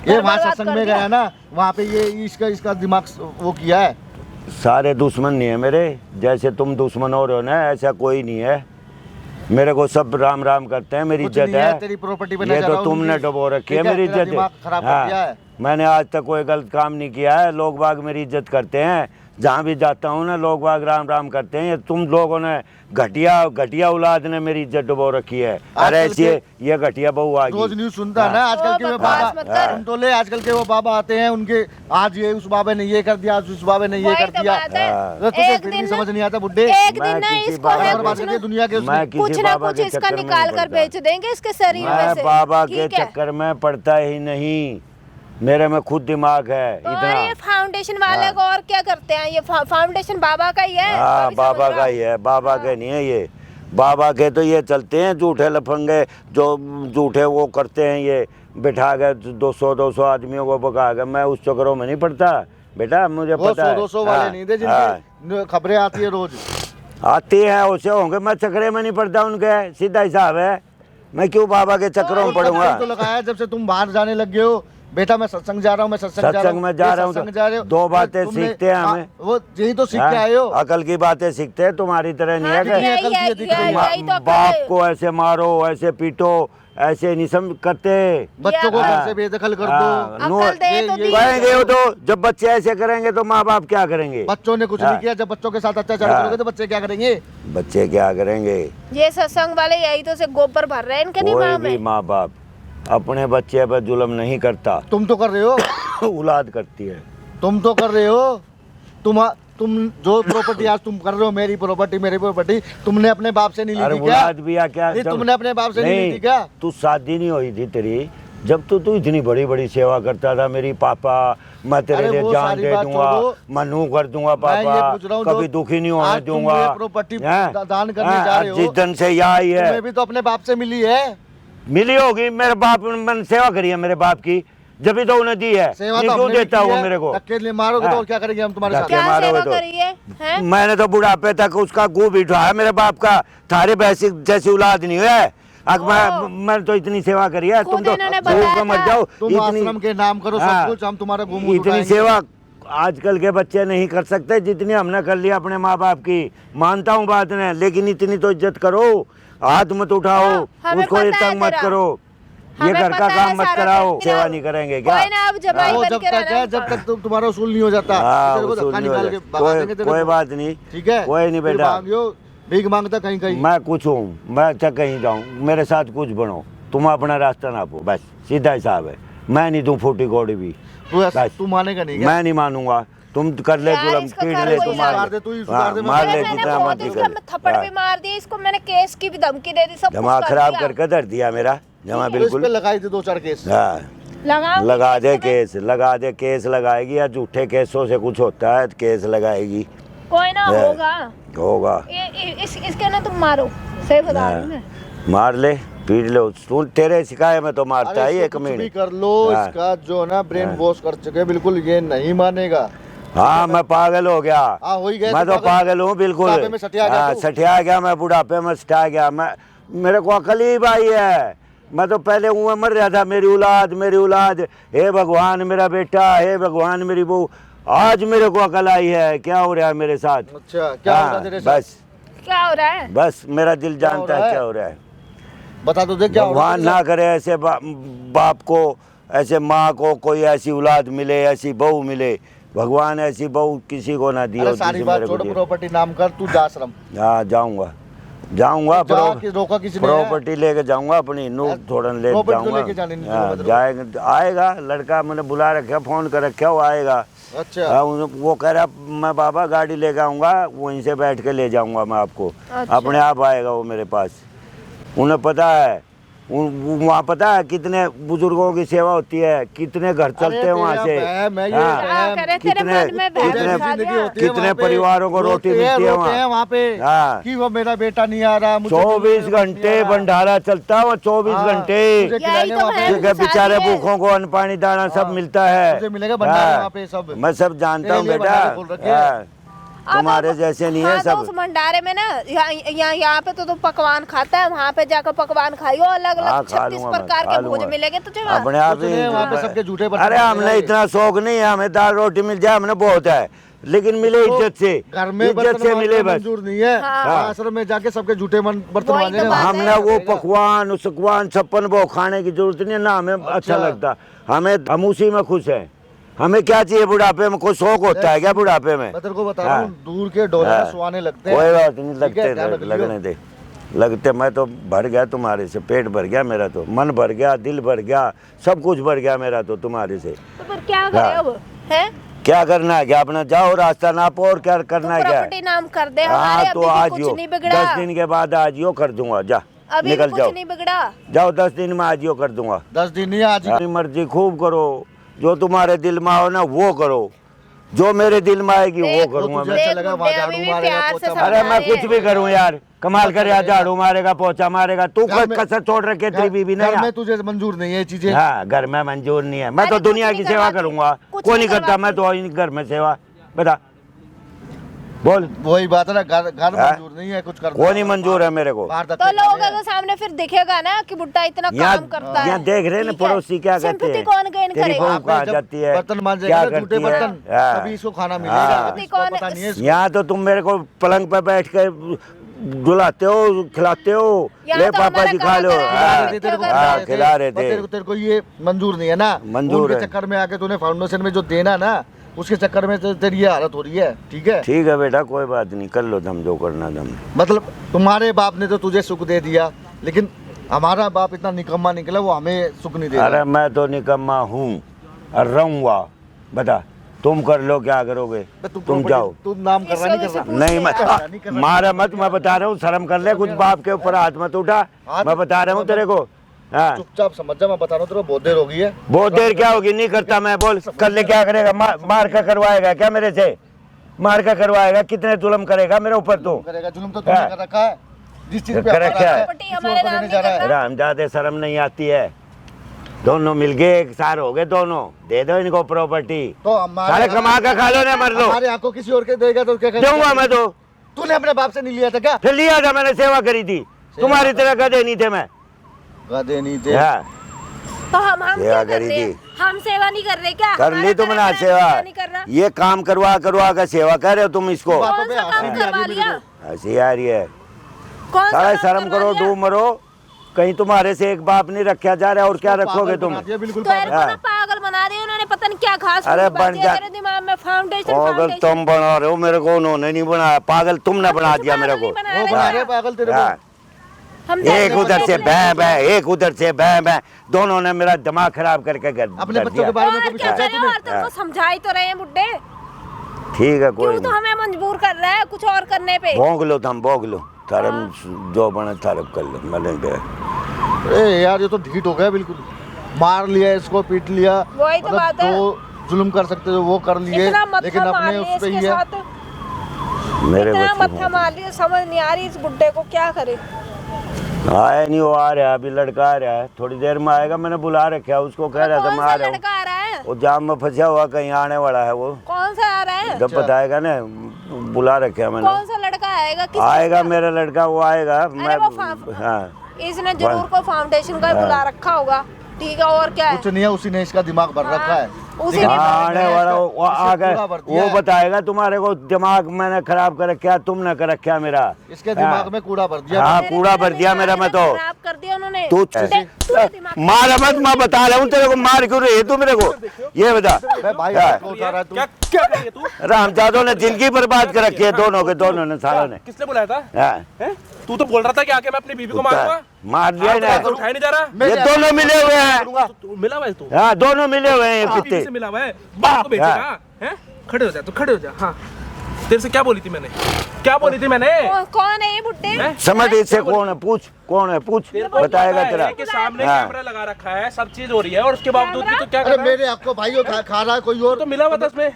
ये वहाँ बर्बाद सत्संग कर में दिया। गया ना, वहाँ पे ये इसका दिमाग वो किया है। सारे दुश्मन नहीं है मेरे, जैसे तुम दुश्मन हो रहे हो ना, ऐसा कोई नहीं है। मेरे को सब राम राम करते हैं, मेरी कुछ इज्जत नहीं है। तेरी प्रॉपर्टी पे ये नजर तो आओ तुमने उनकी। डुबो रखी है ठीक मेरी तेरा इज्जत। दिमाग खराब कर दिया है। मैंने आज तक कोई गलत काम नहीं किया है, लोग बाग मेरी इज्जत करते हैं, जहाँ भी जाता हूँ ना लोग बाग राम राम करते हैं। ये तुम लोगों ने घटिया औलाद ने मेरी इज्जत डुबो रखी है। अरे आजकल ऐसी ये घटिया बहू आ रोज गई। न्यूज सुनता है ना, आजकल के वो बकवास बाबा मत कर। सुन तो ले, आजकल के वो बाबा आते हैं उनके, आज ये उस बाबे ने ये कर दिया, आज उस बाबे ने ये वही कर तो दिया। बात है। अरे तुझे एक फिर दिन भी ना- समझ नहीं आता बुड्ढे। एक मैं दिन ना किसी इसको बाबा है को बर्बाद कुछ कर ना दी दुनिया के मैं उसने। किसी कुछ ना बाबा कुछ के इसका चक्कर में निकाल नहीं कर पड़ता। बेच देंगे इसके शरीर में मैं से। बाबा के ठीक है? चक्कर में पड़ता ही नहीं, मेरे में खुद दिमाग है और इतना। ये फाउंडेशन वाले को और क्या करते हैं? ये फाउंडेशन बाबा का ही है। हाँ, कभी बाबा समझ का ही है, बाबा के नहीं है ये। बाबा के तो ये चलते हैं झूठे लफंगे, जो झूठे वो करते हैं, ये बिठा के 200 आदमियों को भगा के। मैं उस चक्करों में नहीं पड़ता बेटा, मुझे वो पता है। 100-200 वाले हाँ, नहीं थे हाँ, जिनकी खबरें आती है रोज। आती है उसे होंगे, मैं चक्करे में नहीं पड़ता उनके, सीधा हिसाब है। मैं क्यों बाबा के चक्करों में पड़ूंगा? तो लगाया जब से तुम बाहर जाने लग गए हो, बेटा मैं सत्संग जा रहा हूँ, मैं सत्संग जा रहा सत्संग हूँ, में जा ये रहा हूँ सत्संग तो जा रहे हो। दो बातें तुमने- सीखते हैं हाँ, हमें। वो यही तो सीख के हाँ, आए हो। अकल की बातें सीखते हैं, तुम्हारी तरह नहीं हाँ, है तो कि यही अकल है, की दिख रही है। यही तो अकल बाप है। को ऐसे मारो, ऐसे पीटो, ऐसे नहीं समझ करते। बच्चों को हाँ। घर से बेदखल कर हाँ, दो। नो- अकल दे तो दी। कहेंगे वो तो, जब बच्चे ऐसे करेंगे तो माँ बाप क्या करेंगे? बच्चों ने कुछ हाँ। नहीं किया, जब बच्चों के साथ अत्याचार हाँ। करोगे तो बच्चे क्या करेंगे? बच्चे क्या करेंगे? ये सत्संग वाले यही तो से गोबर भर रहे हैं इनके कोई दिमाग भी में। माँ बाप अपने बच्चे पर जुल्म नहीं करता, तुम तो कर रहे हो, औलाद करती है। तुम तो कर रहे हो। तुम जो प्रॉपर्टी आज तुम कर रहे हो, मेरी प्रॉपर्टी तुमने अपने बाप से नहीं ली अरे थी क्या? औलाद भी आ क्या? नहीं, जब- तुमने अपने बाप से नहीं ली थी क्या? तू शादी नहीं हुई थी तेरी, जब तू इतनी बड़ी बड़ी सेवा करता था, मेरी पापा मैं तेरे अरे लिए वो जान सारी दे बात दूंगा, छोड़ो। मनु कर दूंगा मैं ये पापा, पूछ रहा हूँ, कभी जो दुखी नहीं होने आज तुम दूंगा। ये प्रॉपर्टी हैं? दान करने हैं? जा रहे हो। जिस दिन से यह आई है, तुम्हें भी तो अपने बाप से मिली है। मिली होगी। मेरे बाप मैंने सेवा करी है मेरे बाप की, जब भी तो उन्हें दी है। सेवा ये तो क्यों हमने भी देता की वो है। मेरे को? धक्के लिए मारोगे तो हाँ। और क्या करेंगे हम तुम्हारे साथ? धक्के क्या मारोगे सेवा तो। करी है? हैं? मैंने तो बुढ़ापे तक उसका गू भी उठाया मेरे बाप का, थारे वैसी जैसी औलाद नहीं है। मैं तो इतनी सेवा करी है, तुम खुद तो इन्होंने भूख बताया में मर था। जाओ। तुम आश्रम के नाम करो हाँ। सब कुछ, हम तुम्हारा घूम इतनी सेवा आजकल के बच्चे नहीं कर सकते जितनी हमने कर लिया अपने माँ बाप की। मानता हूँ बात ने, लेकिन इतनी तो इज्जत करो, हाथ मत उठाओ, हमें उसको पता ये है तंग मत तेरा। करो, ये हमें घर का पता है काम मत सारा कराओ। कुछ। सेवा नहीं करेंगे क्या? कोई ना, अब जमाई वो बन जब के तक रहना है, जब तक तुम्हारा उसूल नहीं हो जाता, हाँ, तेरे को उसूल धक्का नहीं हो निकाल के जाता। भगा देंगे तेरे कोई को। बात नहीं, ठीक है, कोई नहीं फिर बेटा। मांगियो, भीख मांगता कहीं कहीं। मैं कुछ हूँ, मैं चाहे कहीं जाऊँ, मेरे साथ कुछ बनो, तुम अपना रास्ता नापो, बस सीधा हिसाब है। मैं नहीं दूँ फूटी कौड़ी भी, बस। तू मानेगा नहीं क्या? मैं नहीं मानूंगा। तुम कर ले यार, जुलम, इसका पीट कर ले, कोई तुम सुधार मार दे, ले, तू ही सुधार हाँ, दे, मैं मार कर ले मैंने जितना बहुत मर्जी इसका कर। थप्पड़ हाँ, भी मार दिया इसको, मैंने केस की भी धमकी दे दी, सब कुछ जमा कर खराब दिया। करके धर दिया मेरा जमा, तो इस पे बिल्कुल। लगाई थी 2-4 केस। हाँ, लगाओ लगा दे केस, लगा दे केस लगाएगी, या झूठे केसों से कुछ होता है केस लगाएगी, कोई ना है। होगा। होगा। इसके ना तुम मारो, सही बता हाँ, रही हूँ मैं। मार ले, पीट ले, तू तेरे सिखाए में तो मारता है अरे एक इसको कुछ भी मिनट। कर लो, हाँ। इसका जो ना ब्रेन हाँ। वॉश कर चुके, बिल्कुल ये नहीं मानेगा। हाँ, मैं पागल हो गया, हाँ, हो ही गया मैं तो तो पागल हूँ बिल्कुल। बुढ़ापे में सटिया गया हाँ, तू। सटिया गया मैं, बुढ़ापे में सटिया गया मैं। मेरे को अकल ही भाई है, मैं तो पहले मुँह में मर रहा था, मेरी औलाद मेरी औलाद, हे भगवान मेरा बेटा, हे भगवान मेरी बहू। आज मेरे को अकल आई है, क्या हो रहा है मेरे साथ। अच्छा, क्या हो रहा हाँ, है तेरे साथ? बस क्या हो रहा है? बस मेरा दिल क्या हो जानता रहा है है? क्या हो रहा है। बता तो दे क्या हो रहा है भगवान तेरे ना साथ? करे ऐसे बाप को, ऐसे माँ को कोई ऐसी औलाद मिले, ऐसी बहू मिले। भगवान ऐसी बहू किसी को ना दी अरे होती सारी जो बात मेरे को छोड़, दी। प्रॉपर्टी नाम कर, तू जा आश्रम। हाँ, जाऊंगा। जाऊंगा रोका किसी ने? प्रॉपर्टी लेके जाऊंगा अपनी नूक थोड़ा ले प्रॉपर्टी तो लेके जाने नहीं जाऊंगा। देगा, जाएगा आएगा लड़का, मैंने बुला रखा, फोन कर रखा, वो आएगा। अच्छा वो कह रहा मैं बाबा गाड़ी लेके आऊंगा, वहीं से बैठ के ले जाऊंगा मैं आपको। अच्छा। अपने आप आएगा वो मेरे पास। उन्हें पता है वहाँ पता है कितने बुजुर्गों की सेवा होती है, कितने घर चलते हैं वहाँ से। कितने परिवारों को रोटी मिलती है वहाँ पे हाँ। कि वो मेरा बेटा नहीं आ रहा, 24 घंटे भंडारा चलता है वो, 24 घंटे। क्योंकि बेचारे भूखों को अन्न पानी दाना सब मिलता है। मिलेगा भंडारा वहाँ पे सब। मैं सब जानता हूँ बेटा, तुम्हारे जैसे नहीं है सब। उस भंडारे में ना यहाँ पे तो पकवान खाता है, वहाँ पे जाकर पकवान खाइयो, अलग अलग 36 प्रकार के भोजन मिलेंगे तुझे वहाँ। अपने आप ही वहाँ पे सबके झूठे। अरे हमने इतना शौक नहीं है, हमें दाल रोटी मिल जाए हमने बहुत है, लेकिन मिले इज्जत से, घर में इज्जत से मिले बस। मंजूर नहीं है, आश्रम में जाके सबके झूठे बर्तन मांगे। हमने वो पकवान सुकवान 56 वो खाने की जरूरत नहीं है ना, हमें अच्छा लगता, हमें हम उसी में खुश है। हमें क्या चाहिए बुढ़ापे में? कोई शौक होता है क्या बुढ़ापे में? मैं तेरे को बता रहा हूँ, दूर के डोले सुहाने लगते हैं। कोई बात नहीं, लगते लगने दे, लगते। मैं तो भर गया तुम्हारे से, पेट भर गया मेरा, तो मन भर गया, दिल भर गया, सब कुछ भर गया मेरा तो तुम्हारे से। तो फिर क्या करें अब है? क्या करना है क्या? अपना जाओ रास्ता नापो और क्या करना है क्या? प्रॉपर्टी नाम कर दे हाँ हमारे, तो अभी भी आज कुछ यो नहीं बिगड़ा। 10 दिन के बाद आज यो कर दूंगा, जा अभी निकल भी जाओ, कुछ नहीं बिगड़ा। जाओ 10 दिन में आज यो कर दूंगा। 10 दिन नहीं, आज अपनी मर्जी खूब करो, जो तुम्हारे दिल में हो ना वो करो, जो मेरे दिल में आएगी वो करूंगा मैं। अच्छा लगा वहाँ झाड़ू मारेगा, पोछा अरे मैं कुछ भी करूं यार, कमाल कर यार, झाड़ू मारेगा, पोछा मारेगा, तू कसर छोड़ रखे तेरी बीबी घर में नहीं। तुझे मंजूर नहीं है ये चीजें। हाँ घर में मंजूर नहीं है, मैं तो अरे दुनिया कुछ की नहीं सेवा करवाती, करूंगा। कुछ कोई नहीं नहीं करता, मैं तो घर में सेवा। बता बोल, वही बात है ना, घर मंजूर नहीं है कुछ करना। कोई नहीं मंजूर है मेरे को। तो लोगों के सामने फिर दिखेगा ना कि बुड्ढा इतना काम करता है। यहाँ देख रहे ना ठीक है? पड़ोसी क्या कहते सिंपैथी हैं, कौन गेन तेरी करेगा? बहू कहाँ जाती है, बर्तन मांजेगा क्या ना, करती झूठे है। बर्तन, हाँ। तभी इसको खाना मिलेगा, हाँ। इसको पता नहीं है इसको। यहाँ तो तुम मेरे को पलंग पे बैठ के डुलाते हो, खिलाते हो, यहाँ ले तो पापा हमारा जी काम खा लो। करा है, हाँ, तेरे को हाँ, खिला रहे पर थे। तेरे को ये मंजूर नहीं है ना, मंजूर उनके है। चक्कर में आके तूने फाउंडेशन में जो देना ना, उसके चक्कर में तेरी ये हालत हो रही है। ठीक है, ठीक है बेटा, कोई बात नहीं, कर लो तुम जो करना तुम। मतलब तुम्हारे बाप ने तो तुझे सुख दे दिया, लेकिन हमारा बाप इतना निकम्मा निकला, वो हमें सुख नहीं दे अरे रहा। मैं तो निकम्मा हूँ और रहूंगा। बता तुम कर लो क्या करोगे, तुम जाओ। तू नाम कर रहा नहीं कर रहा? नहीं मैं मारा मत, मैं बता रहा हूँ, शर्म कर ले, कुछ बाप के ऊपर हाथ मत उठा, मैं बता रहा हूँ तेरे को। हाँ चुपचाप समझ जा, मैं बता रहा हूँ तेरे को बहुत देर हो गई है। बहुत देर क्या होगी, नहीं करता मैं। बोल कर ले, क्या करेगा? मार का करवाएगा क्या मेरे से? मार का करवाएगा? कितने जुल्म करेगा मेरे ऊपर? तो करेगा जुल्म तो तूने कर रखा है, जिस चीज पे कर रखा है। प्रॉपर्टी हमारे नाम नहीं कर रहा। रामजादे शर्म नहीं आती है, दोनों मिलके एक सार हो गए, दोनों दे दो इनको प्रॉपर्टी, तो सारे कमा का खा लो ना, मर लो। हमारे आंखों किसी और के देगा तो क्या करेगा? दूंगा मैं तो। तूने अपने बाप से नहीं लिया था क्या? फिर लिया था मैंने, सेवा करी थी, तुम्हारी तरह गधे नहीं थे मैं। गधे नहीं थे। हाँ तो हम सेवा क्या कर करी रहे हैं? थी। हम सेवा नहीं कर रहे क्या? कर ली तुमने आज सेवा, नहीं कर रहा। ये काम करवा करवा कर सेवा कर रहे हो तुम इसको। बातों कौन पे सा हंसी काम भी आ करवा रही है लिया? मेरे को। हंसी आ रही है। कौन सा सारा काम शर्म करवा करो, लिया? डूब मरो, कहीं तुम्हारे से एक बाप नहीं रखा जा रहा है, और क्या रखोगे तुम? बना दिया, बिल्कुल तो इनको हाँ। ना पागल बना दिया उन्होंने, पता नहीं क्या घास अरे फूस बन बांधी जा- है तेरे दिमाग में। फाउंडेशन पागल तुम बना रहे हो, मेरे को उन्होंने नहीं बनाया, पागल तुमने बना दिया मेरे को। वो बना रहे पागल तेरे को। हाँ। हम एक उधर से भैं भैं, एक उधर से भैं भैं, दोनों ने मेरा दिमाग खराब करके कर अपने कर बच्चों के दिया। बारे में और कभी क्या सोचा करें, तूने? और तुमको समझा ही तो रहे हैं बुड्ढे, ठीक है, कोई क्यों तो नहीं, हमें मजबूर कर रहा है कुछ और करने पे। भोंग लो तुम, भोंग लो, धर्म जो बने धर्म कर लो, मले पे। ए यार ये तो ढीठ हो गया बिल्कुल, मार लिया इसको, पीट लिया, वही तो बात है। जो जुल्म कर सकते थे वो कर लिए, इतना लेकिन मत्था मार अपने लिया उस पे इसके ही है। साथ, मेरे इतना बच्चे मत्था मार लिया, समझ नहीं आ रही इस बुड्ढे को क्या करे। आया नहीं, वो आ रहा है, अभी लड़का आ रहा है, थोड़ी देर में आएगा, मैंने बुला रखा है उसको, कह रहा था कौन मैं सा आ रहा हूँ। लड़का आ रहा है? वो जाम में फंसा हुआ, कहीं आने वाला है वो, कौन सा आ रहा है? जब बताएगा ना, बुला रखा है मैंने। कौन सा लड़का आएगा? किस आएगा मेरा लड़का, वो आएगा। मैं वो हाँ इसने जरूर को फाउंडेशन का ही बुला रखा होगा। ठीक है, और क्या है? कुछ नहीं है, उसी ने इसका दिमाग भर रखा है। उसी के आने वाला वो आगे पूरा भर दिया वो है। बताएगा तुम्हारे को दिमाग मैंने खराब कर रखा, तुमने कर रखा मेरा। इसके दिमाग में कूड़ा भर दिया। हाँ कूड़ा भर दिया मेरा। मैं तो खराब कर दिया उन्होंने। तू दिमाग मार मत, मैं बता रहा हूँ तेरे को, मार क्यों रही है तू मेरे को, ये बता। अबे भाई हाँ। हाथ को उठा रहा है तू। क्या क्या कर रही है तू? रामजादों ने जिंदगी बर्बाद कर रखी है, दोनों के दोनों ने, सालों ने। किसने बुलाया था? हाँ, हैं? तू तो बोल रहा था कि आके मैं अपनी बीवी को मारूंगा। मार दिया आज ना। तो उठाया नहीं जा रहा। ये दोनों मिले हुए हैं। तू मिला हुआ है तू? हाँ दोनों मिले हुए हैं ये बीवी कुत्ते। से मिला हुआ है, बाप को बेचेगा? हैं? खड़े हो जा, तू खड़े हो जा। हाँ, तेरे से क्या बोली थी मैंने? क्या बोली थी मैंने? कौन है ये बुड्ढे? हैं? समझ इससे कौन है, पूछ कौन है, पूछ तेरे को बताएगा पता तेरा। है कि सामने हाँ। कैमरा लगा रखा है, सब चीज हो रही है और उसके बावजूद भी तो क्या कर अरे रहा है? मेरे आपको भाई खा रहा है कोई और। तो मिला हुआ था उसमें।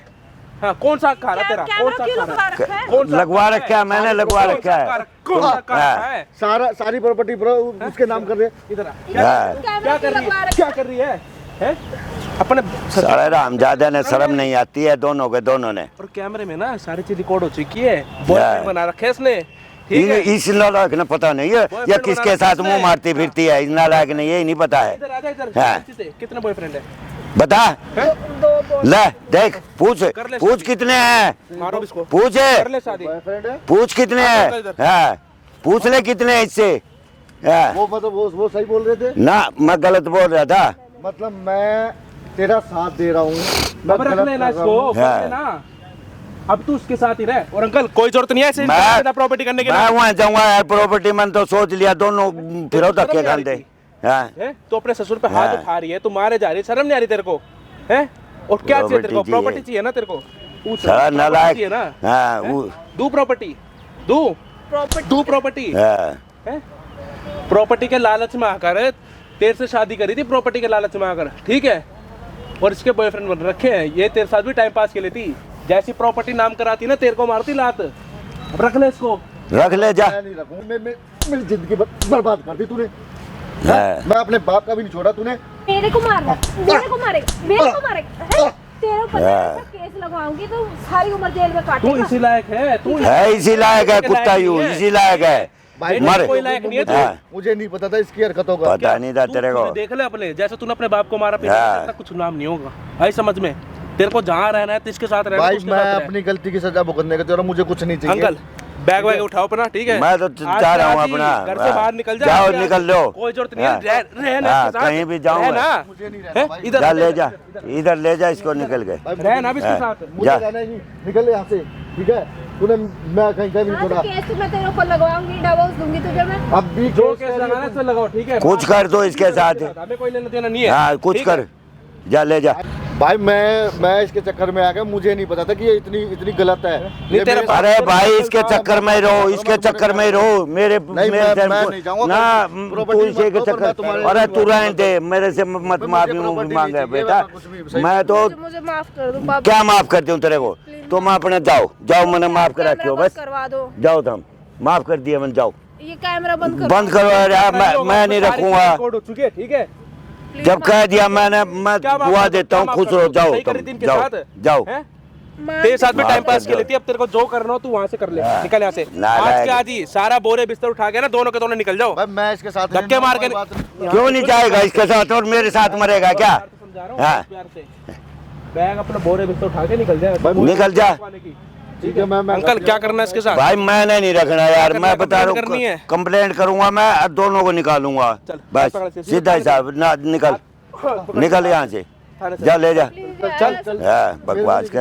हाँ, कौन सा खा रहा तेरा? कौन कैमरा सा क्यों खा लगा रहा? रखा है? कौन सा लगवा खा रहा रखा है, मैंने लगवा कौन रखा सा है। खा रखा- कौन सा खा हाँ। रखा है? सारी प्रॉपर्टी ब्रो उसके नाम कर रहे हैं। इधर आ। हाँ। क्या कर रही है? क्या कर रही है? हैं? अपने साले रामजादा ने शर्म नहीं आती है दोनों के दोनों ने। और कैमरे में ना सारी चीज रिकॉर्ड हो चुकी है। बॉयफ्रेंड बना रखे है इसने। ठीक है? इस नालायक ने पता नहीं है या किसके साथ मुंह मारती फिरती है, इस नालायक ने यही नहीं पता है। इधर आ जा, इधर। हाँ। कितने बॉयफ्रेंड है? बता, दो ले देख, पूछ कर ले पूछ कितने हैं, मारो इसको। पूछ कर ले शादी। बॉयफ्रेंड है पूछ कितने इधर, हैं, इधर। हाँ पूछ ले कितने हैं इससे। हाँ, वो मतलब वो सही बोल रहे थे। ना मैं गलत बोल रहा था। मतलब मैं तेरा साथ दे रहा हूँ, मैं अब रख गलत लेना कर रहा इसको, हूँ। हाँ। कर लेना। अब तू उसके साथ ही रह। और अंकल कोई जरूरत नहीं है ऐसे मैं प्रॉपर्टी करने के मैं लिए। वहाँ जाऊंगा यार, प्रॉपर्टी मैंने तो सोच लिया, दोनों फिरो धक्के शर्म नहीं आ खाते। रही हाँ हैं? तो अपने ससुर पे हाथ हाँ। उठा रही है, तू मारे जा रही है, शर्म नहीं आ रही तेरे को? हैं? और क्या चाहिए तेरे को? प्रॉपर्टी प्रॉपर्टी चाहिए। चाहिए ना तेरे को? पूछ साला प्रॉपर्टी नालायक। चाहिए ना? हाँ हैं? वो दू प्रॉपर्टी, दू प्रॉपर्टी। हाँ प्रॉपर्टी के लालच में आकर तेरे से शादी करी थी, प्रॉपर्टी के लालच में आकर, ठीक है? और इसके बॉयफ्रेंड बन रखे हैं, ये तेरे साथ भी टाइम पास के लिए थी। जैसी प्रॉपर्टी नाम कराती ना, तेरे को मारती लात। अब रख ले इसको। रख ले जा। मैं नहीं रखूँ, मेरी जिंदगी बर्बाद कर दी तूने। हाँ। मैं अपने बाप का भी नहीं छोड़ा तूने। मेरे को मारेगा, मेरे को मारेगा, हैं? तेरे को पता है ऐसा केस लगवाऊंगी तो सारी उम्र जेल में तू काटेगा। इसी लायक है, तू है इसी लायक है, कुत्ता यू इसी लायक है। भाई मर। कोई लायक नहीं है तू। हाँ। मुझे नहीं पता था इसकी हरकतों का। पता नहीं था तेरे को। तूने देख ले अपने, जैसे तूने अपने बाप को मारा, हाँ। तेरा कुछ नाम नहीं होगा। आई समझ में? तेरे को जहाँ रहना है तो इसके साथ रहना है, भाई उसके मैं साथ रह। अपनी गलती की सजा भुगतने का तेरा, मुझे कुछ नहीं चाहिए। अंकल बैग वैग उठाओ अपना, ठीक है? मैं तो आज जा रहा हूँ आज ही अपना। घर से हाँ। बाहर निकल जा। जाओ, आज ही निकल लो। कोई जरूरत नहीं है, हाँ। रहना हाँ, इसके साथ। कहीं भी जाऊंगा। रहना। मुझे नहीं रहना हैं? भाई। इधर जा ले जा, इधर ले जा इसको, निकल गए। भाई, रहना भी इसके हाँ। साथ। मुझे जा। रहना ही नहीं, निकल यहाँ से, ठीक है? तूने मैं कहीं का भी नहीं हाँ, तो छोड़ा। केस मैं तेरे ऊपर लगवाऊंगी, डिवोर्स दूंगी तुझे मैं। अब भी जो केस केस कर लगाना है उसे लगाओ, ठीक है? कुछ कर दो इसके साथ। हमें कोई लेना देना नहीं है। हाँ कुछ ठीक है? कर, जा ले जा। भाई मैं इसके चक्कर में आ गया, मुझे नहीं पता था कि ये इतनी गलत है। ये तेरा मेरे बाप- साथ- अरे भाई इसके चक्कर में ही रहो, इसके चक्कर में ही रहो। मेरे नहीं, मेरे मैं से- नहीं जाऊंगा। ना प्रॉपर्टी तू इसी मत के दो, पर मैं चक्कर। तुम्हारे अरे लिए तू बात रहने दे, मेरे से मत मुझे माफी प्रॉपर्टी मांगे नहीं चाहिए, बेटा। मैं कुछ भी सही- मैं तो मुझे माफ कर दो बाबा। क्या माफ करती हूँ तेरे को, तुम अपने जाओ मैंने माफ करा क्यों, कैमरा बस बंद करवा दो, जाओ तुम, माफ कर दिया मैंने, जाओ ये कैमरा बंद करो। बंद करो। अरे मैं नहीं सारी रखूंगा, रिकॉर्ड हो चुकी है, ठीक है? Please जब माफ कह दिया मैंने, मैं क्या माफ दुआ कर दो, देता क्या हूँ, माफ खुश कर रहो, दो? जाओ सही तुम, करी थी इनके जाओ साथ? जाओ। हैं? मान तेरे साथ भी माफ टाइम पास कर के लिए दो। थी, अब तेरे को जो करना हो तू वहां से कर ले। हाँ। निकल यहाँ से नालायक। आज के आज ही सारा बोरे बिस्तर उठा के ना, दोनों के दोनों निकल जाओ। भाई मैं इसके साथ धक्के मार के क्यों नहीं जाएगा इसके साथ और मेरे साथ मरेगा क्या? समझा रहा हूँ हाँ। प्यार से। बैग अपना बोरे बिस्तर उठा के निकल जाए। निकल जा। ठीक है, मैं अंकल क्या करना है इसके साथ? भाई मैंने नहीं रखना यार, मैं बता रहा करनी है? हूँ कंप्लेंट करूंगा मैं, दोनों को निकालूंगा। चल, बस पकड़ से, सीधा हिसाब ना, निकल निकल यहाँ से, जा ले जा। Please यार, चल चल हाँ, बकवास कर।